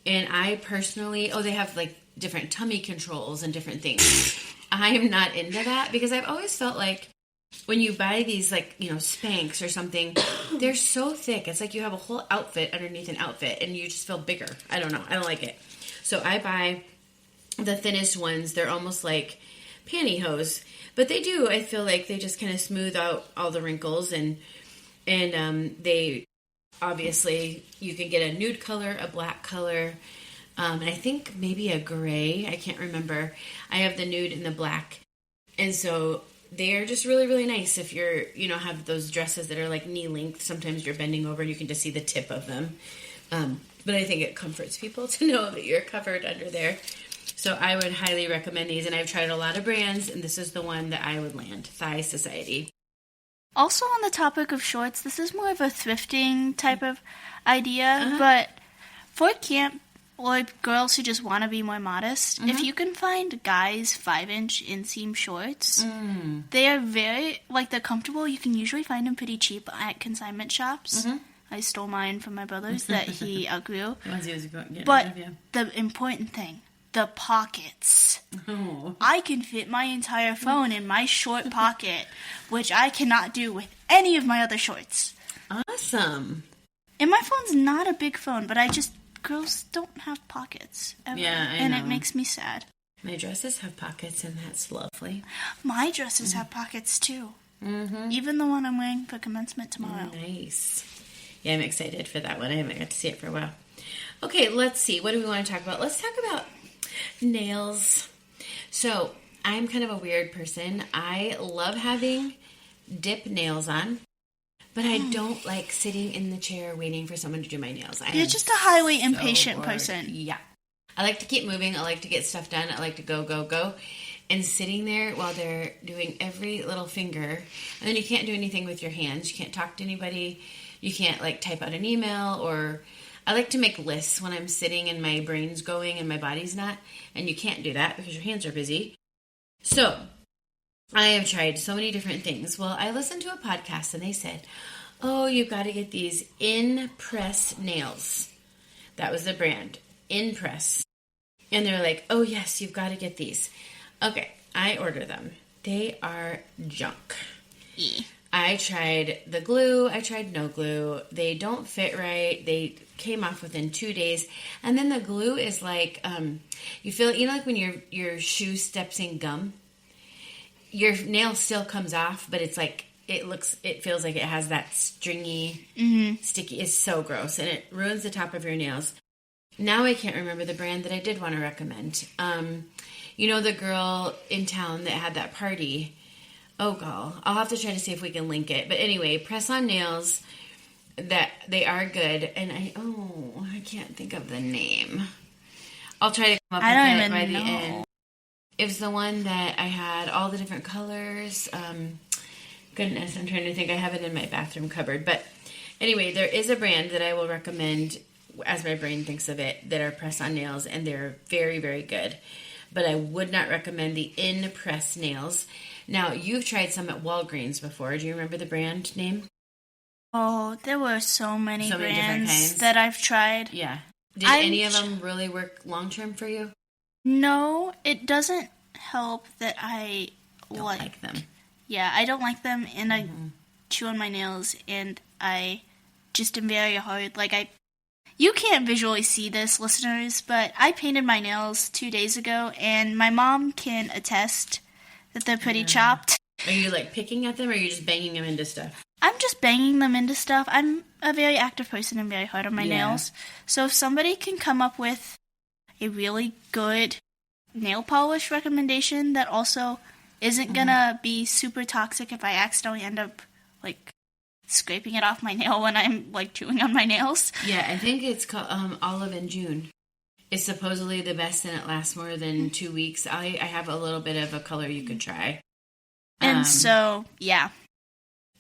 And I personally, they have different tummy controls and different things. I'm not into that because I've always felt like when you buy these Spanx or something, they're so thick. It's like you have a whole outfit underneath an outfit and you just feel bigger. I don't know. I don't like it. So I buy the thinnest ones. They're almost like pantyhose, but they do, I feel like they just kind of smooth out all the wrinkles and they obviously you can get a nude color, a black color, and I think maybe a gray. I can't remember. I have the nude and the black. And so they are just really, really nice if you're, have those dresses that are knee length. Sometimes you're bending over and you can just see the tip of them. But I think it comforts people to know that you're covered under there. So I would highly recommend these. And I've tried a lot of brands, and this is the one that I would land, Thigh Society. Also on the topic of shorts, this is more of a thrifting type of idea, but for camp, or girls who just want to be more modest, if you can find guys' 5-inch inseam shorts, they are very, they're comfortable. You can usually find them pretty cheap at consignment shops. I stole mine from my brother's that he outgrew. But the important thing, the pockets. Oh. I can fit my entire phone in my short pocket, which I cannot do with any of my other shorts. Awesome. And my phone's not a big phone, but girls don't have pockets ever. Yeah, I and know. It makes me sad. My dresses have pockets, and that's lovely. My dresses have pockets, too. Even the one I'm wearing for commencement tomorrow. Nice. Yeah, I'm excited for that one. I haven't got to see it for a while. Okay, let's see. What do we want to talk about? Let's talk about nails. So, I'm kind of a weird person. I love having dip nails on, but I don't like sitting in the chair waiting for someone to do my nails. You're just a highly impatient person. Yeah. I like to keep moving. I like to get stuff done. I like to go, go, go. And sitting there while they're doing every little finger. And then you can't do anything with your hands. You can't talk to anybody. You can't, like, type out an email. Or I like to make lists when I'm sitting and my brain's going and my body's not. And you can't do that because your hands are busy. So, I have tried so many different things. Well, I listened to a podcast and they said, oh, you've got to get these in-press nails. That was the brand. In-press. And they're like, oh, yes, you've got to get these. Okay, I order them. They are junk. I tried the glue. I tried no glue. They don't fit right. They came off within 2 days. And then the glue is like, you feel, like when your shoe steps in gum? Your nail still comes off, but it's like, it feels like it has that stringy, sticky. It's so gross. And it ruins the top of your nails. Now I can't remember the brand that I did want to recommend. The girl in town that had that party. Oh, God. I'll have to try to see if we can link it. But anyway, press-on nails, that they are good. And I can't think of the name. I'll try to come up with it by the end. It was the one that I had all the different colors. Goodness, I'm trying to think. I have it in my bathroom cupboard. But anyway, there is a brand that I will recommend as my brain thinks of it that are press-on nails, and they're very, very good. But I would not recommend the in-press nails. Now, you've tried some at Walgreens before. Do you remember the brand name? Oh, there were so many brands that I've tried. Yeah. Did any of them really work long-term for you? No, it doesn't help that I don't like them. Yeah, I don't like them, and I chew on my nails, and I just am very hard. You can't visually see this, listeners, but I painted my nails 2 days ago, and my mom can attest that they're pretty chopped. Are you, picking at them, or are you just banging them into stuff? I'm just banging them into stuff. I'm a very active person and very hard on my nails. So if somebody can come up with a really good nail polish recommendation that also isn't gonna be super toxic if I accidentally end up, scraping it off my nail when I'm, chewing on my nails. Yeah, I think it's called Olive and June. It's supposedly the best, and it lasts more than 2 weeks. I have a little bit of a color you could try. And so, yeah.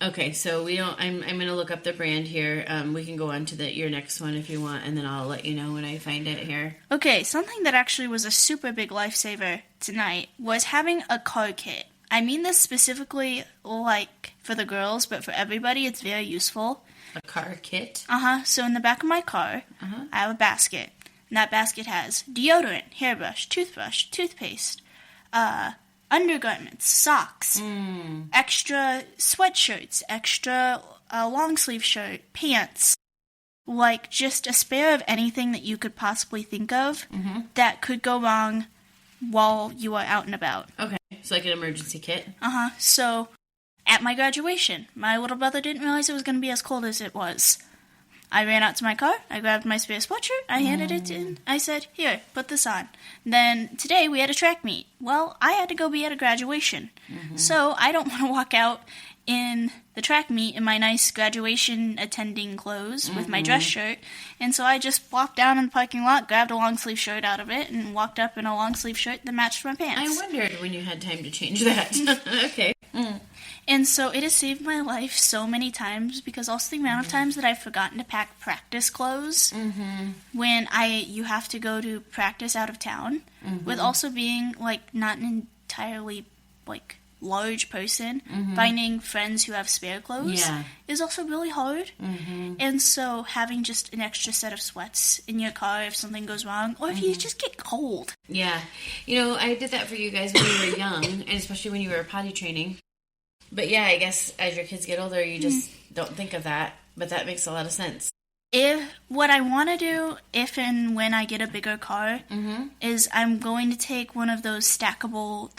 Okay, so I'm going to look up the brand here. We can go on to your next one if you want, and then I'll let you know when I find it here. Okay, something that actually was a super big lifesaver tonight was having a car kit. I mean this specifically, for the girls, but for everybody, it's very useful. A car kit? So in the back of my car, I have a basket. And that basket has deodorant, hairbrush, toothbrush, toothpaste, undergarments, socks, extra sweatshirts, extra long sleeve shirt, pants. Just a spare of anything that you could possibly think of that could go wrong while you are out and about. Okay. So an emergency kit? So, at my graduation, my little brother didn't realize it was going to be as cold as it was. I ran out to my car, I grabbed my spare sweatshirt, I handed it in, I said, here, put this on. Then, today we had a track meet. Well, I had to go be at a graduation. So, I don't want to walk out in the track meet in my nice graduation attending clothes with my dress shirt. And so I just walked down in the parking lot, grabbed a long sleeve shirt out of it, and walked up in a long sleeve shirt that matched my pants. I wondered when you had time to change that. Okay. And so it has saved my life so many times, because also the amount of times that I've forgotten to pack practice clothes when you have to go to practice out of town, with also being not an entirely large person, finding friends who have spare clothes is also really hard. And so having just an extra set of sweats in your car if something goes wrong, or if you just get cold. Yeah. I did that for you guys when you were young, and especially when you were potty training. But yeah, I guess as your kids get older, you just don't think of that. But that makes a lot of sense. What I want to do, if and when I get a bigger car, is I'm going to take one of those stackable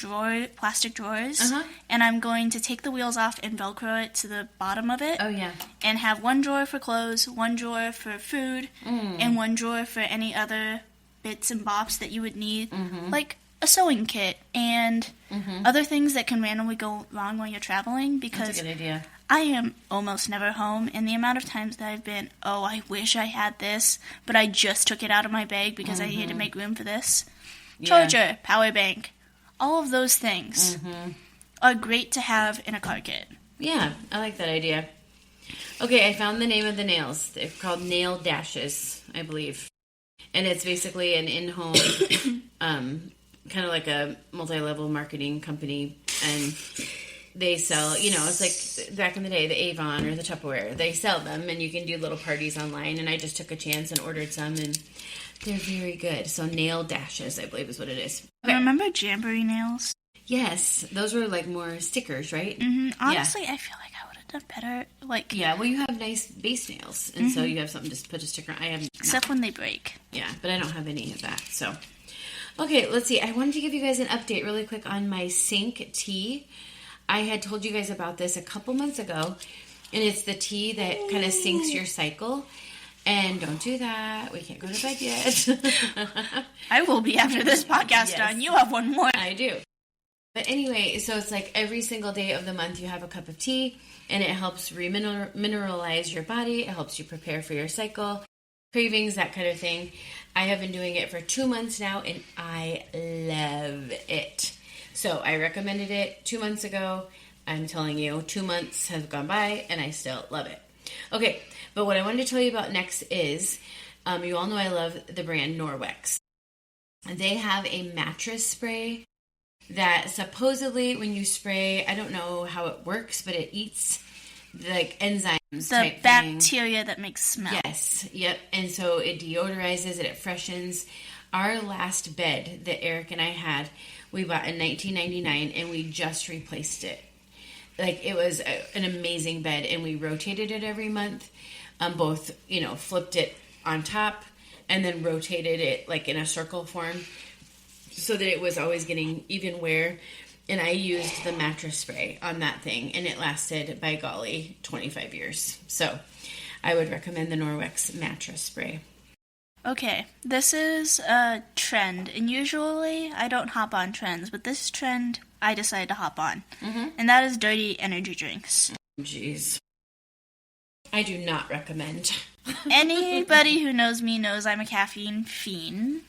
plastic drawers, and I'm going to take the wheels off and Velcro it to the bottom of it. Oh, yeah. And have one drawer for clothes, one drawer for food, and one drawer for any other bits and bops that you would need, like a sewing kit and other things that can randomly go wrong while you're traveling, because That's a good idea. I am almost never home, and the amount of times that I've been, oh, I wish I had this, but I just took it out of my bag because I needed to make room for this. Yeah. Charger, power bank, all of those things are great to have in a car kit. Yeah, I like that idea. Okay, I found the name of the nails. They're called Nail Dashes, I believe. And it's basically an in-home, kind of like a multi-level marketing company, and they sell, it's like back in the day, the Avon or the Tupperware. They sell them, and you can do little parties online, and I just took a chance and ordered some, and they're very good. So Nail Dashes, I believe is what it is. Okay. Remember Jamboree nails? Yes, those were like more stickers, right? Honestly, I feel like I would have done better. Yeah, well, you have nice base nails, and so you have something to put a sticker on. I have Except when they break. Yeah, but I don't have any of that, so. Okay, let's see. I wanted to give you guys an update really quick on my Sync tea. I had told you guys about this a couple months ago, and it's the tea that kind of syncs your cycle. And don't do that. We can't go to bed yet. I will be after this podcast done. You have one more. I do. But anyway, so it's like every single day of the month you have a cup of tea, and it helps remineralize your body. It helps you prepare for your cycle, cravings, that kind of thing. I have been doing it for 2 months now, and I love it. So I recommended it 2 months ago. I'm telling you, 2 months have gone by, and I still love it. Okay, but what I wanted to tell you about next is, you all know I love the brand Norwex. They have a mattress spray that supposedly when you spray, I don't know how it works, but it eats like enzymes. The bacteria that makes smell. Yes, yep. And so it deodorizes it, it freshens. Our last bed that Eric and I had, we bought in 1999, and we just replaced it. Like, it was an amazing bed, and we rotated it every month. Both, flipped it on top and then rotated it like in a circle form so that it was always getting even wear. And I used the mattress spray on that thing, and it lasted, by golly, 25 years. So I would recommend the Norwex mattress spray. Okay, this is a trend, and usually I don't hop on trends, but this trend I decided to hop on, and that is dirty energy drinks. Jeez. I do not recommend. Anybody who knows me knows I'm a caffeine fiend,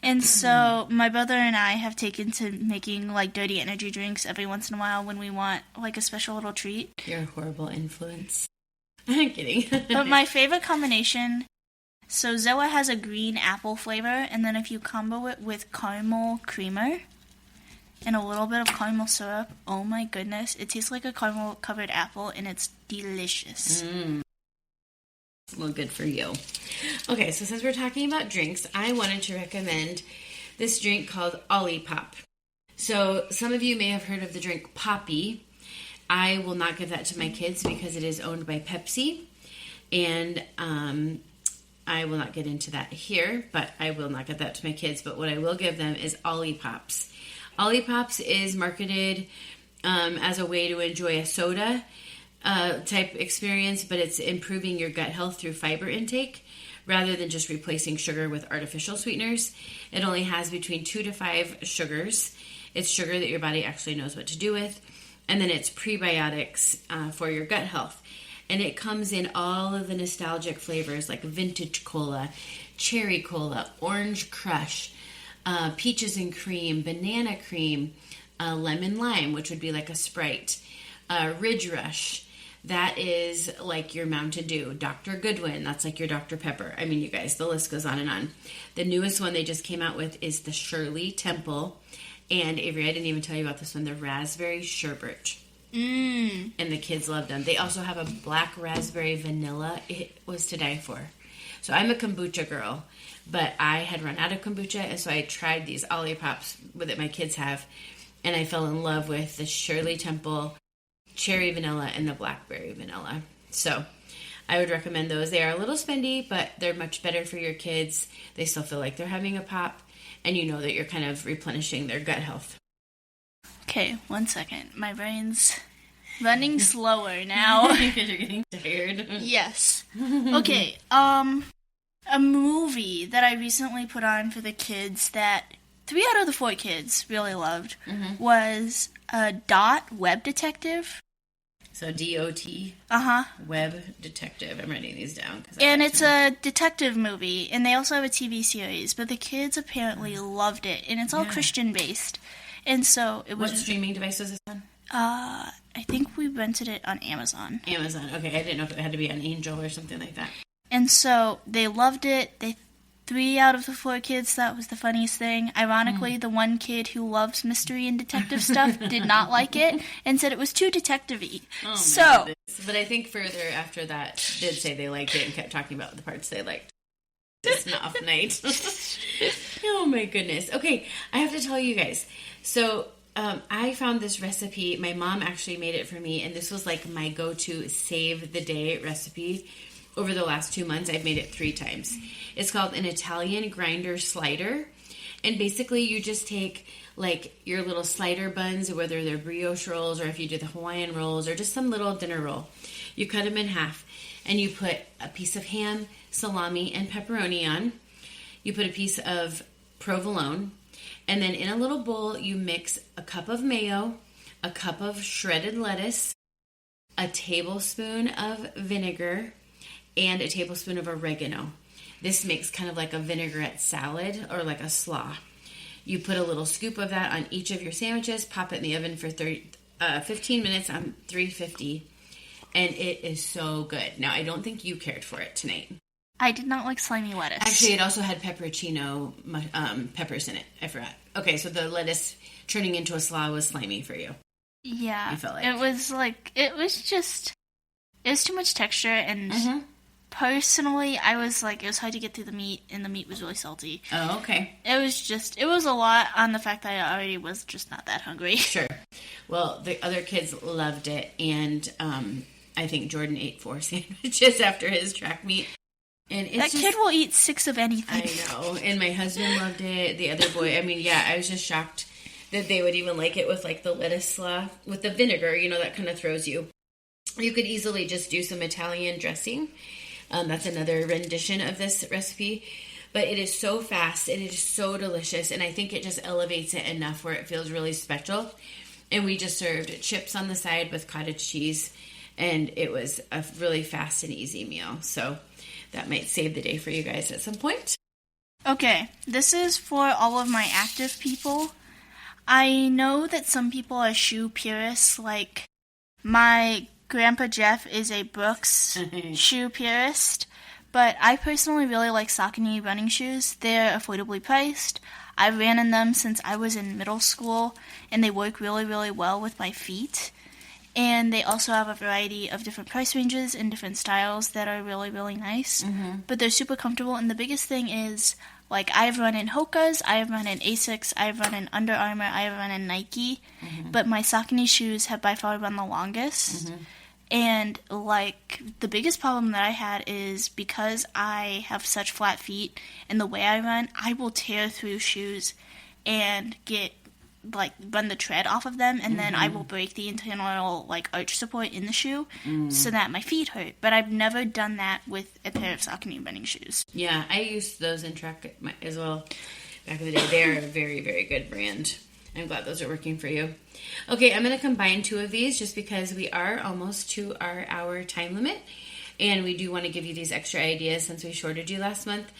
and so my brother and I have taken to making, like, dirty energy drinks every once in a while when we want, like, a special little treat. You're a horrible influence. I'm kidding. But my favorite combination... So Zoa has a green apple flavor, and then if you combo it with caramel creamer and a little bit of caramel syrup, oh my goodness, it tastes like a caramel-covered apple, and it's delicious. Well, good for you. Okay, so since we're talking about drinks, I wanted to recommend this drink called Olipop. So some of you may have heard of the drink Poppy. I will not give that to my kids because it is owned by Pepsi, and I will not get into that here, but I will not give that to my kids. But what I will give them is Olipops. Olipops is marketed as a way to enjoy a soda type experience, but it's improving your gut health through fiber intake rather than just replacing sugar with artificial sweeteners. It only has between 2 to 5 sugars. It's sugar that your body actually knows what to do with. And then it's prebiotics for your gut health. And it comes in all of the nostalgic flavors like vintage cola, cherry cola, orange crush, peaches and cream, banana cream, lemon lime, which would be like a Sprite, Ridge Rush. That is like your Mountain Dew. Dr. Goodwin, that's like your Dr. Pepper. I mean, you guys, the list goes on and on. The newest one they just came out with is the Shirley Temple. And Avery, I didn't even tell you about this one, the Raspberry Sherbet. And the kids loved them. They also have a black raspberry vanilla. It was to die for. So I'm a kombucha girl, but I had run out of kombucha, and so I tried these Olipops that my kids have, and I fell in love with the Shirley Temple cherry vanilla and the blackberry vanilla. So I would recommend those. They are a little spendy, but they're much better for your kids. They still feel like they're having a pop, and you know that you're kind of replenishing their gut health. Okay, 1 second. My brain's running slower now. Because you're getting tired. Yes. Okay, a movie that I recently put on for the kids that 3 out of the 4 kids really loved was Dot Web Detective. So D-O-T. Web Detective. I'm writing these down. And it's a detective movie, and they also have a TV series, but the kids apparently loved it, and it's all Christian-based. And so it was... What streaming device was this on? I think we rented it on Amazon. Amazon. Okay, I didn't know if it had to be on Angel or something like that. And so they loved it. 3 out of the 4 kids thought it was the funniest thing. Ironically, the one kid who loves mystery and detective stuff did not like it and said it was too detective-y. Oh, so, but I think further after that did say they liked it and kept talking about the parts they liked. It's an off night. Oh my goodness. Okay, I have to tell you guys. So I found this recipe. My mom actually made it for me, and this was like my go-to save the day recipe. Over the last 2 months, I've made it 3 times. It's called an Italian grinder slider. And basically, you just take like your little slider buns, whether they're brioche rolls or if you do the Hawaiian rolls or just some little dinner roll. You cut them in half and you put a piece of ham, salami, and pepperoni on. You put a piece of provolone. And then in a little bowl, you mix a cup of mayo, a cup of shredded lettuce, a tablespoon of vinegar, and a tablespoon of oregano. This makes kind of like a vinaigrette salad or like a slaw. You put a little scoop of that on each of your sandwiches, pop it in the oven for 15 minutes on 350, and it is so good. Now, I don't think you cared for it tonight. I did not like slimy lettuce. Actually, it also had pepperoncino peppers in it. I forgot. Okay, so the lettuce turning into a slaw was slimy for you. Yeah. I felt like. It was too much texture, and personally, I was like, it was hard to get through the meat, and the meat was really salty. Oh, okay. It was a lot on the fact that I already was just not that hungry. Sure. Well, the other kids loved it, and I think Jordan ate 4 sandwiches after his track meet. And it's kid will eat 6 of anything. I know. And my husband loved it. The other boy, I mean, yeah, I was just shocked that they would even like it with like the lettuce slaw with the vinegar. You know, that kind of throws you. You could easily just do some Italian dressing. That's another rendition of this recipe. But it is so fast and it is so delicious. And I think it just elevates it enough where it feels really special. And we just served chips on the side with cottage cheese. And it was a really fast and easy meal. So that might save the day for you guys at some point. Okay, this is for all of my active people. I know that some people are shoe purists, like my Grandpa Jeff is a Brooks shoe purist, but I personally really like Saucony running shoes. They're affordably priced. I ran in them since I was in middle school, and they work really, really well with my feet. And they also have a variety of different price ranges and different styles that are really, really nice. But they're super comfortable, and the biggest thing is, like, I've run in Hoka's, I've run in Asics, I've run in Under Armour, I've run in Nike, but my Saucony shoes have by far run the longest. And, like, the biggest problem that I had is because I have such flat feet and the way I run, I will tear through shoes and run the tread off of them, and then I will break the internal, like, arch support in the shoe so that my feet hurt. But I've never done that with a pair of Saucony running shoes. Yeah, I used those in track as well back in the day. They're a very, very good brand. I'm glad those are working for you. Okay, I'm going to combine 2 of these just because we are almost to our hour time limit, and we do want to give you these extra ideas since we shorted you last month.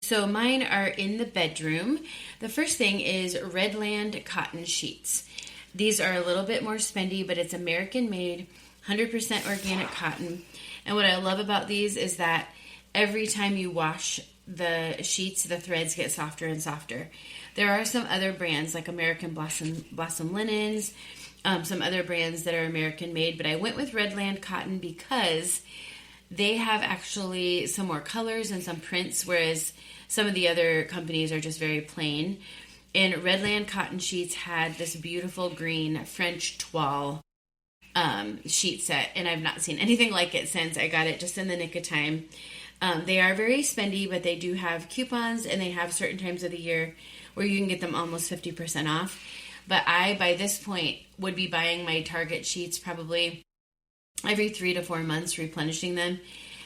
So mine are in the bedroom. The first thing is Redland cotton sheets. These are a little bit more spendy, but it's American made, 100% organic cotton. And what I love about these is that every time you wash the sheets, the threads get softer and softer. There are some other brands like American Blossom Linens, some other brands that are American made, but I went with Redland cotton because they have actually some more colors and some prints, whereas some of the other companies are just very plain. And Redland cotton sheets had this beautiful green French toile sheet set, and I've not seen anything like it since. I got it just in the nick of time. They are very spendy, but they do have coupons, and they have certain times of the year where you can get them almost 50% off. But I, by this point, would be buying my Target sheets probably every 3 to 4 months, replenishing them.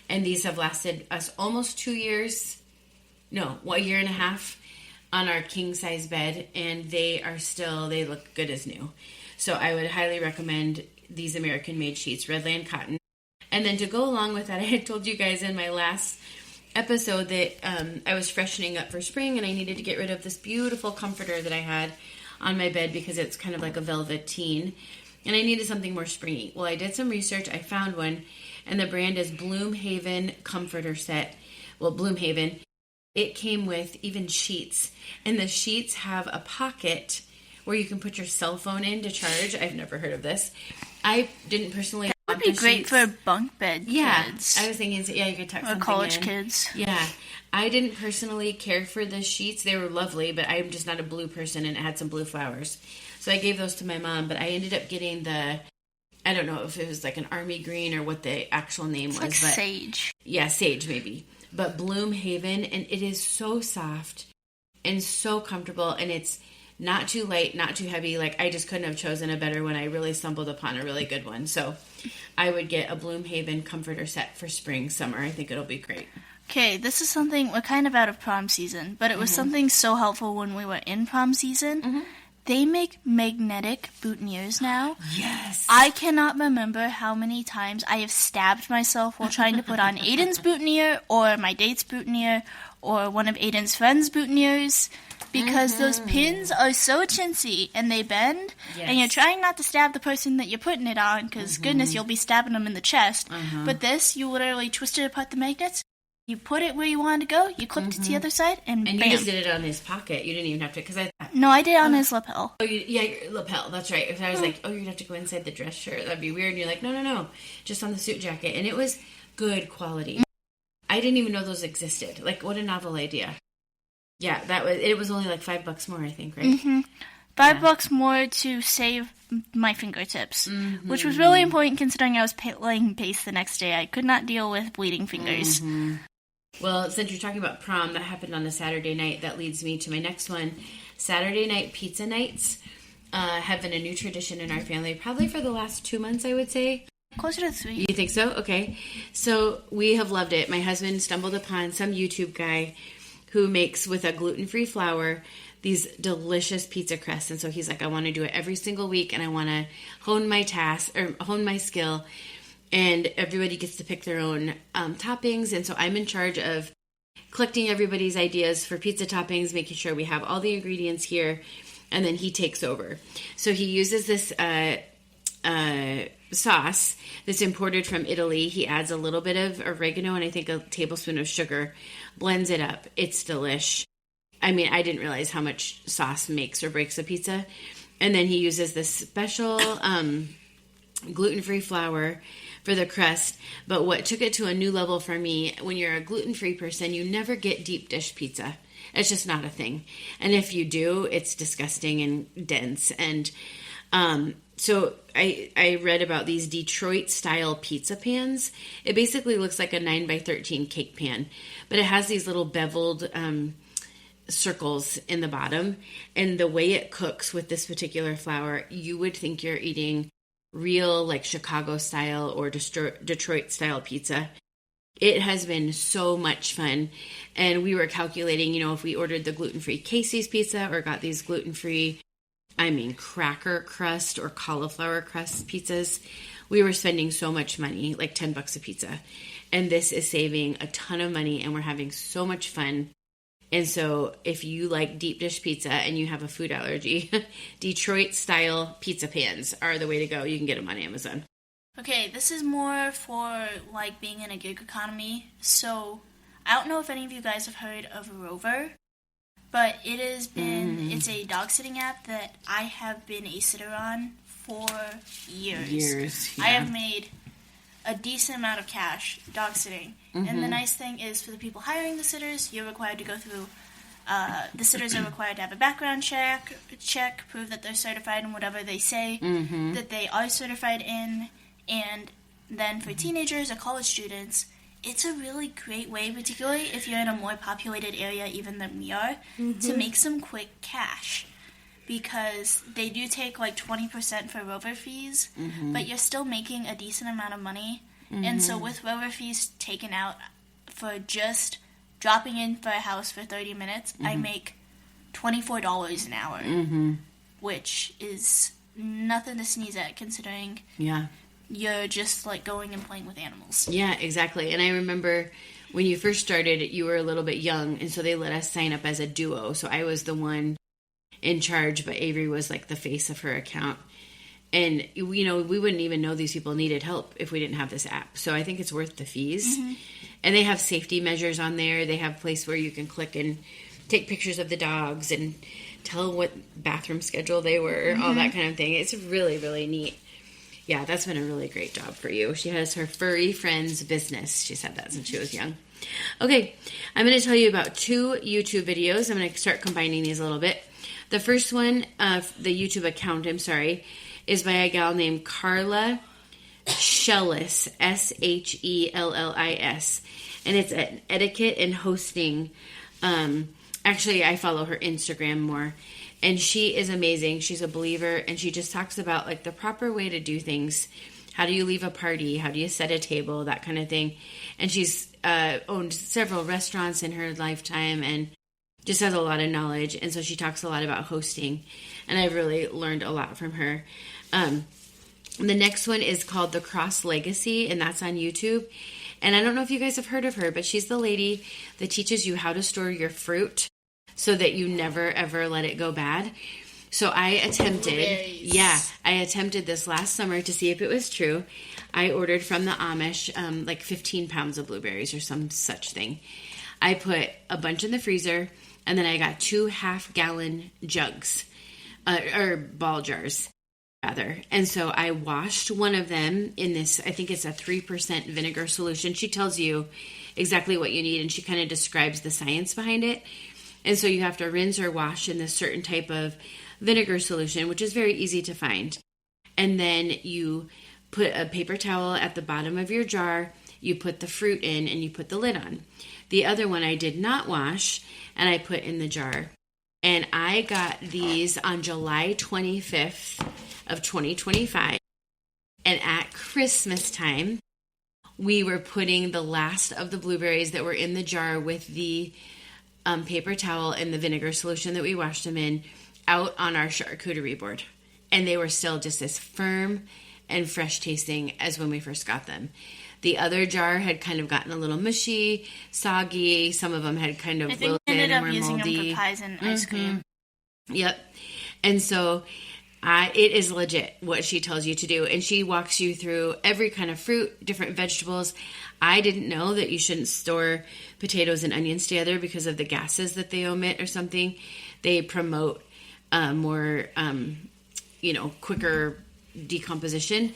And these have lasted us almost 2 years. No, 1.5 years on our king size bed. And they look good as new. So I would highly recommend these American made sheets, Redland cotton. And then to go along with that, I had told you guys in my last episode that I was freshening up for spring and I needed to get rid of this beautiful comforter that I had on my bed because it's kind of like a velveteen. And I needed something more springy. Well, I did some research. I found one. And the brand is Bloomhaven Comforter Set. Well, Bloomhaven. It came with even sheets. And the sheets have a pocket where you can put your cell phone in to charge. I've never heard of this. I didn't personally... That would be great for bunk bed kids. I was thinking, you could tuck something in. Or college kids. Yeah. I didn't personally care for the sheets. They were lovely, but I'm just not a blue person, and it had some blue flowers. So I gave those to my mom, but I ended up getting I don't know if it was like an army green or what the actual name was. Like sage. Yeah, sage maybe. But Bloomhaven, and it is so soft and so comfortable, and it's not too light, not too heavy. Like, I just couldn't have chosen a better one. I really stumbled upon a really good one. So I would get a Bloomhaven comforter set for spring, summer. I think it'll be great. Okay, this is something, we're kind of out of prom season, but it was something so helpful when we were in prom season. Mm-hmm. They make magnetic boutonnieres now. Yes. I cannot remember how many times I have stabbed myself while trying to put on Aiden's boutonniere or my date's boutonniere or one of Aiden's friends' boutonnieres because those pins are so chintzy and they bend and you're trying not to stab the person that you're putting it on because goodness, you'll be stabbing them in the chest. But this, you literally twisted apart the magnets. You put it where you wanted to go, you clipped it to the other side, and bam. And you just did it on his pocket. You didn't even have to, because No, I did it on his lapel. Oh, your lapel, that's right. If I was like, you're going to have to go inside the dress shirt, that'd be weird. And you're like, no, just on the suit jacket. And it was good quality. I didn't even know those existed. Like, what a novel idea. Yeah, it was only like $5 more, I think, right? Mm-hmm. $5 more to save my fingertips, which was really important considering I was laying paste the next day. I could not deal with bleeding fingers. Well, since you're talking about prom, that happened on a Saturday night. That leads me to my next one. Saturday night pizza nights have been a new tradition in our family, probably for the last 2 months, I would say. Closer to 3. You think so? Okay. So we have loved it. My husband stumbled upon some YouTube guy who makes with a gluten-free flour these delicious pizza crusts. And so he's like, I want to do it every single week, and I want to hone my skill. And everybody gets to pick their own toppings. And so I'm in charge of collecting everybody's ideas for pizza toppings, making sure we have all the ingredients here. And then he takes over. So he uses this sauce that's imported from Italy. He adds a little bit of oregano and I think a tablespoon of sugar, blends it up. It's delish. I mean, I didn't realize how much sauce makes or breaks a pizza. And then he uses this special gluten-free flour for the crust. But what took it to a new level for me, when you're a gluten-free person, you never get deep dish pizza. It's just not a thing. And if you do, it's disgusting and dense. And so I read about these Detroit-style pizza pans. It basically looks like a 9x13 cake pan, but it has these little beveled circles in the bottom. And the way it cooks with this particular flour, you would think you're eating real, like, Chicago-style or Detroit-style pizza. It has been so much fun. And we were calculating, if we ordered the gluten-free Casey's pizza or got these gluten-free, cracker crust or cauliflower crust pizzas, we were spending so much money, like $10 a pizza. And this is saving a ton of money, and we're having so much fun. And so if you like deep dish pizza and you have a food allergy, Detroit-style pizza pans are the way to go. You can get them on Amazon. Okay, this is more for, like, being in a gig economy. So I don't know if any of you guys have heard of Rover, but it has been, it's a dog sitting app that I have been a sitter on for years. Yeah. I have made a decent amount of cash dog sitting. And the nice thing is, for the people hiring the sitters, you're required to go through The sitters are required to have a background check, prove that they're certified in whatever they say that they are certified in. And then for teenagers or college students, it's a really great way, particularly if you're in a more populated area even than we are, to make some quick cash. Because they do take like 20% for rover fees, but you're still making a decent amount of money. And so with rover fees taken out for just dropping in for a house for 30 minutes, I make $24 an hour, which is nothing to sneeze at considering you're just like going and playing with animals. Yeah, exactly. And I remember when you first started, you were a little bit young, and so they let us sign up as a duo. So I was the one in charge, but Avery was like the face of her account. And, you know, we wouldn't even know these people needed help if we didn't have this app. So I think it's worth the fees. And they have safety measures on there. They have a place where you can click and take pictures of the dogs and tell what bathroom schedule they were, all that kind of thing. It's really, really neat. Yeah, that's been a really great job for you. She has her furry friends business. She said that since she was young. Okay, I'm going to tell you about 2 YouTube videos. I'm going to start combining these a little bit. The first one, the YouTube account, is by a gal named Carla Shellis, Shellis. And it's an etiquette and hosting. Actually, I follow her Instagram more. And she is amazing. She's a believer, and she just talks about like the proper way to do things. How do you leave a party? How do you set a table? That kind of thing. And she's owned several restaurants in her lifetime and just has a lot of knowledge. And so she talks a lot about hosting. And I've really learned a lot from her. The next one is called The Cross Legacy, and that's on YouTube. And I don't know if you guys have heard of her, but she's the lady that teaches you how to store your fruit so that you never, ever let it go bad. So I attempted this last summer to see if it was true. I ordered from the Amish like 15 pounds of blueberries or some such thing. I put a bunch in the freezer, and then I got 2 half-gallon jugs, or ball jars, rather. And so I washed one of them in this, I think it's a 3% vinegar solution. She tells you exactly what you need, and she kind of describes the science behind it. And so you have to rinse or wash in this certain type of vinegar solution, which is very easy to find. And then you put a paper towel at the bottom of your jar, you put the fruit in, and you put the lid on. The other one I did not wash, and I put in the jar. And I got these on July 25th of 2025. And at Christmas time, we were putting the last of the blueberries that were in the jar with the paper towel and the vinegar solution that we washed them in out on our charcuterie board. And they were still just as firm and fresh tasting as when we first got them. The other jar had kind of gotten a little mushy, soggy. Some of them had kind of wilted and were moldy. I think we ended up using them for pies and ice cream. Yep. And so it is legit what she tells you to do. And she walks you through every kind of fruit, different vegetables. I didn't know that you shouldn't store potatoes and onions together because of the gases that they emit or something. They promote more, quicker decomposition.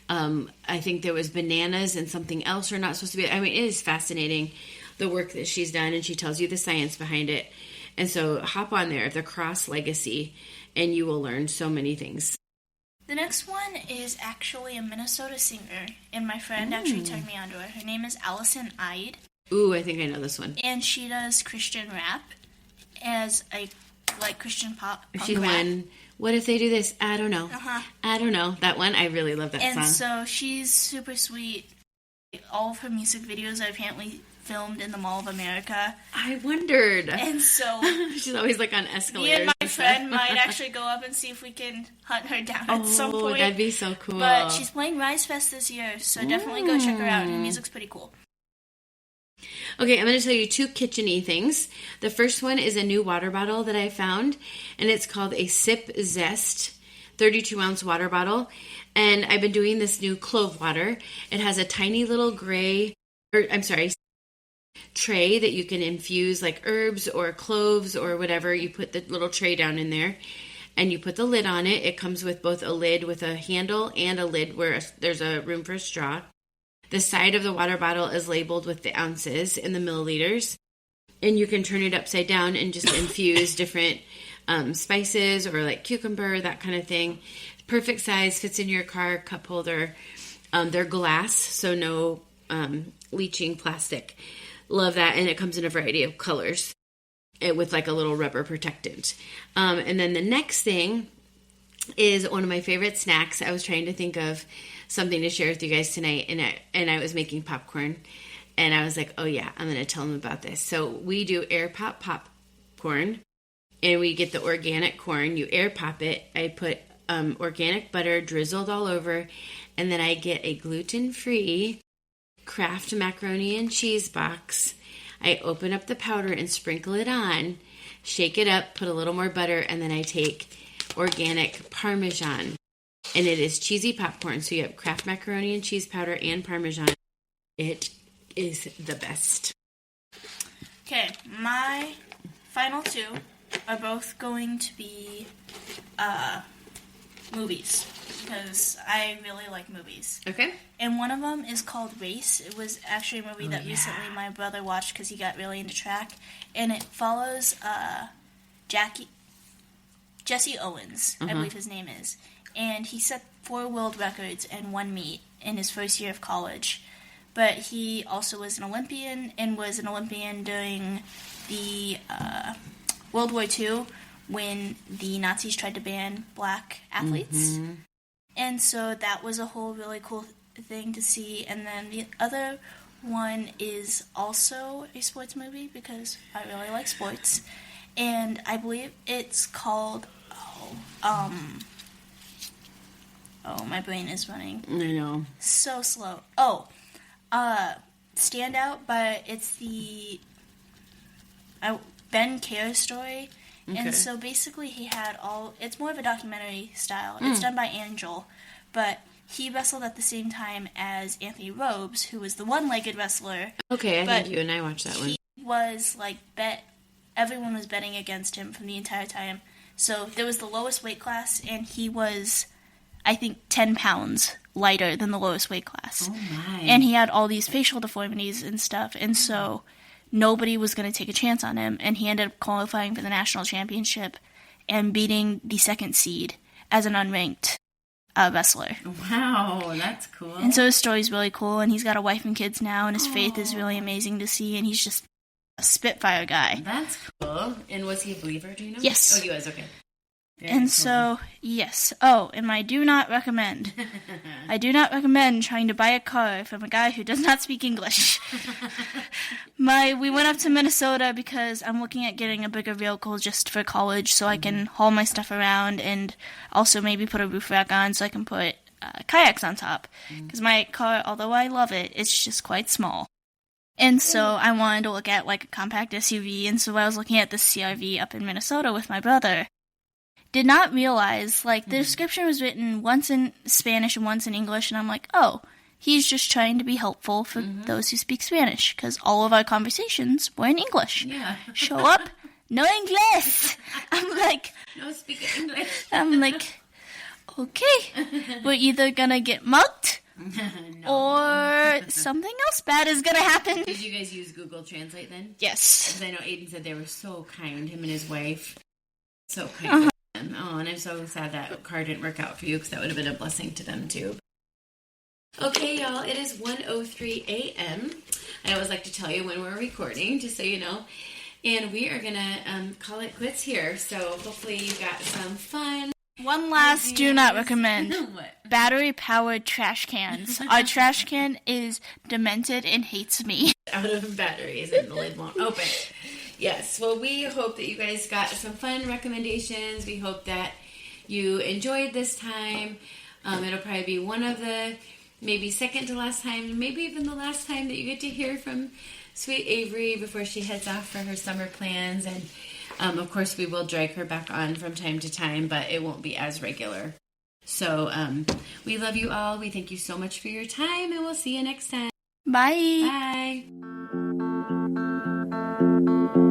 I think there was bananas and something else are not supposed to be. I mean, it is fascinating, the work that she's done, and she tells you the science behind it. And so hop on there, The Cross Legacy, and you will learn so many things. The next one is actually a Minnesota singer, and my friend actually turned me on to her. Her name is Allison Ide. Ooh, I think I know this one. And she does Christian rap as a Christian pop. She's one. What if they do this? I don't know. I don't know. That one, I really love that song. And so she's super sweet. All of her music videos are apparently filmed in the Mall of America. I wondered. And so she's always like on escalators. Me and my friend might actually go up and see if we can hunt her down at some point. That'd be so cool. But she's playing Rise Fest this year, so definitely go check her out. Her music's pretty cool. Okay, I'm going to tell you 2 kitchen-y things. The first one is a new water bottle that I found, and it's called a Sip Zest 32-ounce water bottle. And I've been doing this new clove water. It has a tiny little tray that you can infuse like herbs or cloves or whatever. You put the little tray down in there, and you put the lid on it. It comes with both a lid with a handle and a lid where there's a room for a straw. The side of the water bottle is labeled with the ounces and the milliliters. And you can turn it upside down and just infuse different spices or like cucumber, that kind of thing. Perfect size, fits in your car cup holder. They're glass, so no leaching plastic. Love that. And it comes in a variety of colors with like a little rubber protectant. And then the next thing is one of my favorite snacks. I was trying to think of something to share with you guys tonight, and I was making popcorn. And I was like, oh yeah, I'm going to tell them about this. So we do air pop popcorn, and we get the organic corn. You air pop it. I put organic butter drizzled all over, and then I get a gluten-free Kraft macaroni and cheese box. I open up the powder and sprinkle it on, shake it up, put a little more butter, and then I take organic Parmesan. And it is cheesy popcorn. So you have Kraft macaroni and cheese powder and Parmesan. It is the best. Okay, my final two are both going to be movies, because I really like movies. Okay. And one of them is called Race. It was actually a movie that recently my brother watched because he got really into track. And it follows Jesse Owens, I believe his name is. And he set 4 world records in 1 meet in his first year of college. But he also was an Olympian, and was an Olympian during the World War II, when the Nazis tried to ban black athletes. Mm-hmm. And so that was a whole really cool thing to see. And then the other one is also a sports movie, because I really like sports. And I believe it's called, my brain is running. I know. So slow. Stand Out, but it's the Ben Kerr story. Okay. And so basically he had it's more of a documentary style. It's done by Angel, but he wrestled at the same time as Anthony Robes, who was the one-legged wrestler. Okay, I think you and I watched that one. He was everyone was betting against him from the entire time. So there was the lowest weight class, and he was, I think, 10 pounds lighter than the lowest weight class. Oh my. And he had all these facial deformities and stuff, and so nobody was going to take a chance on him, and he ended up qualifying for the national championship and beating the 2nd seed as an unranked wrestler. Wow, that's cool. And so his story's really cool, and he's got a wife and kids now, and his faith is really amazing to see, and he's just a spitfire guy. That's cool. And was he a believer, do you know? Yes. Oh, he was, okay. Very and cool. So, yes. Oh, and I do not recommend. I do not recommend trying to buy a car from a guy who does not speak English. We went up to Minnesota because I'm looking at getting a bigger vehicle just for college, so I can haul my stuff around, and also maybe put a roof rack on so I can put kayaks on top. Because my car, although I love it, it's just quite small. And so I wanted to look at like a compact SUV, and so I was looking at this CRV up in Minnesota with my brother. Did not realize, the description was written once in Spanish and once in English, and I'm like, oh, he's just trying to be helpful for those who speak Spanish, because all of our conversations were in English. Yeah. Show up, no English. I'm like... No speak English. I'm like, okay, we're either gonna get mugged, or something else bad is gonna happen. Did you guys use Google Translate then? Yes. Because I know Aiden said they were so kind, him and his wife. So kind. Oh, and I'm so sad that car didn't work out for you, because that would have been a blessing to them too. Okay, y'all, it is 1:03 a.m. I always like to tell you when we're recording, just so you know. And we are going to call it quits here. So hopefully you got some fun. One last do not recommend. What? Battery-powered trash cans. Our trash can is demented and hates me. Out of batteries and the lid won't open. Yes, well, we hope that you guys got some fun recommendations. We hope that you enjoyed this time. It'll probably be one of the maybe second to last time, maybe even the last time that you get to hear from sweet Avery before she heads off for her summer plans. And, of course, we will drag her back on from time to time, but it won't be as regular. So we love you all. We thank you so much for your time, and we'll see you next time. Bye. Bye.